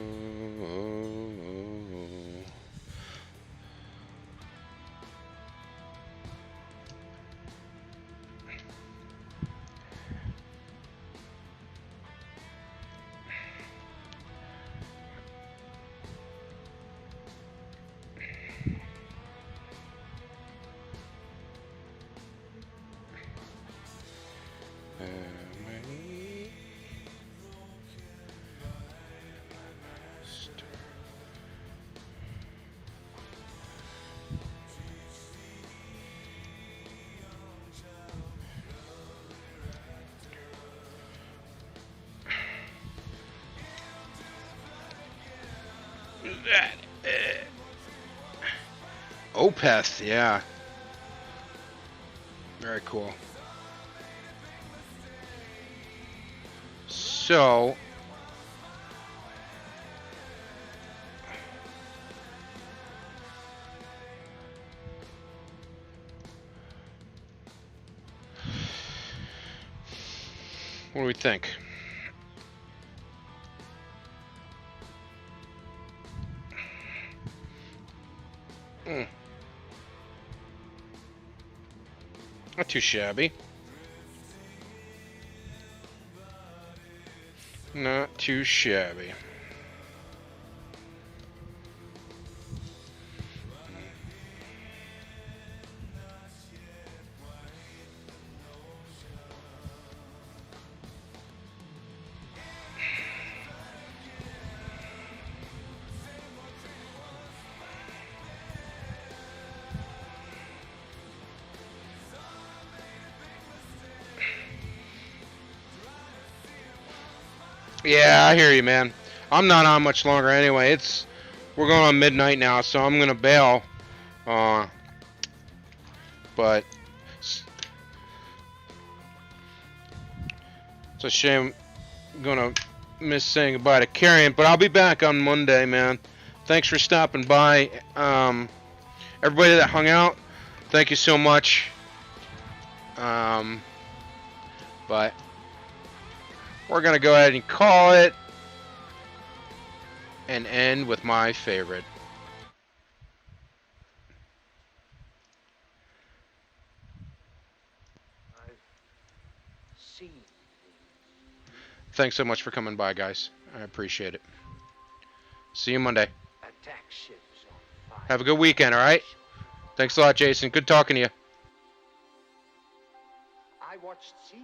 Opeth, yeah. Very cool. So, what do we think? Mm, not too shabby. Not too shabby. Yeah, I hear you, man. I'm not on much longer anyway. We're going on midnight now, so I'm gonna bail. Uh, but it's a shame I'm gonna miss saying goodbye to Carrion, but I'll be back on Monday, man. Thanks for stopping by. Everybody that hung out, thank you so much. Um, but we're gonna go ahead and call it and end with my favorite. I've seen things. Thanks so much for coming by, guys. I appreciate it. See you Monday. Attack ships on fire. Have a good weekend, alright? Thanks a lot, Jason. Good talking to you. I watched sea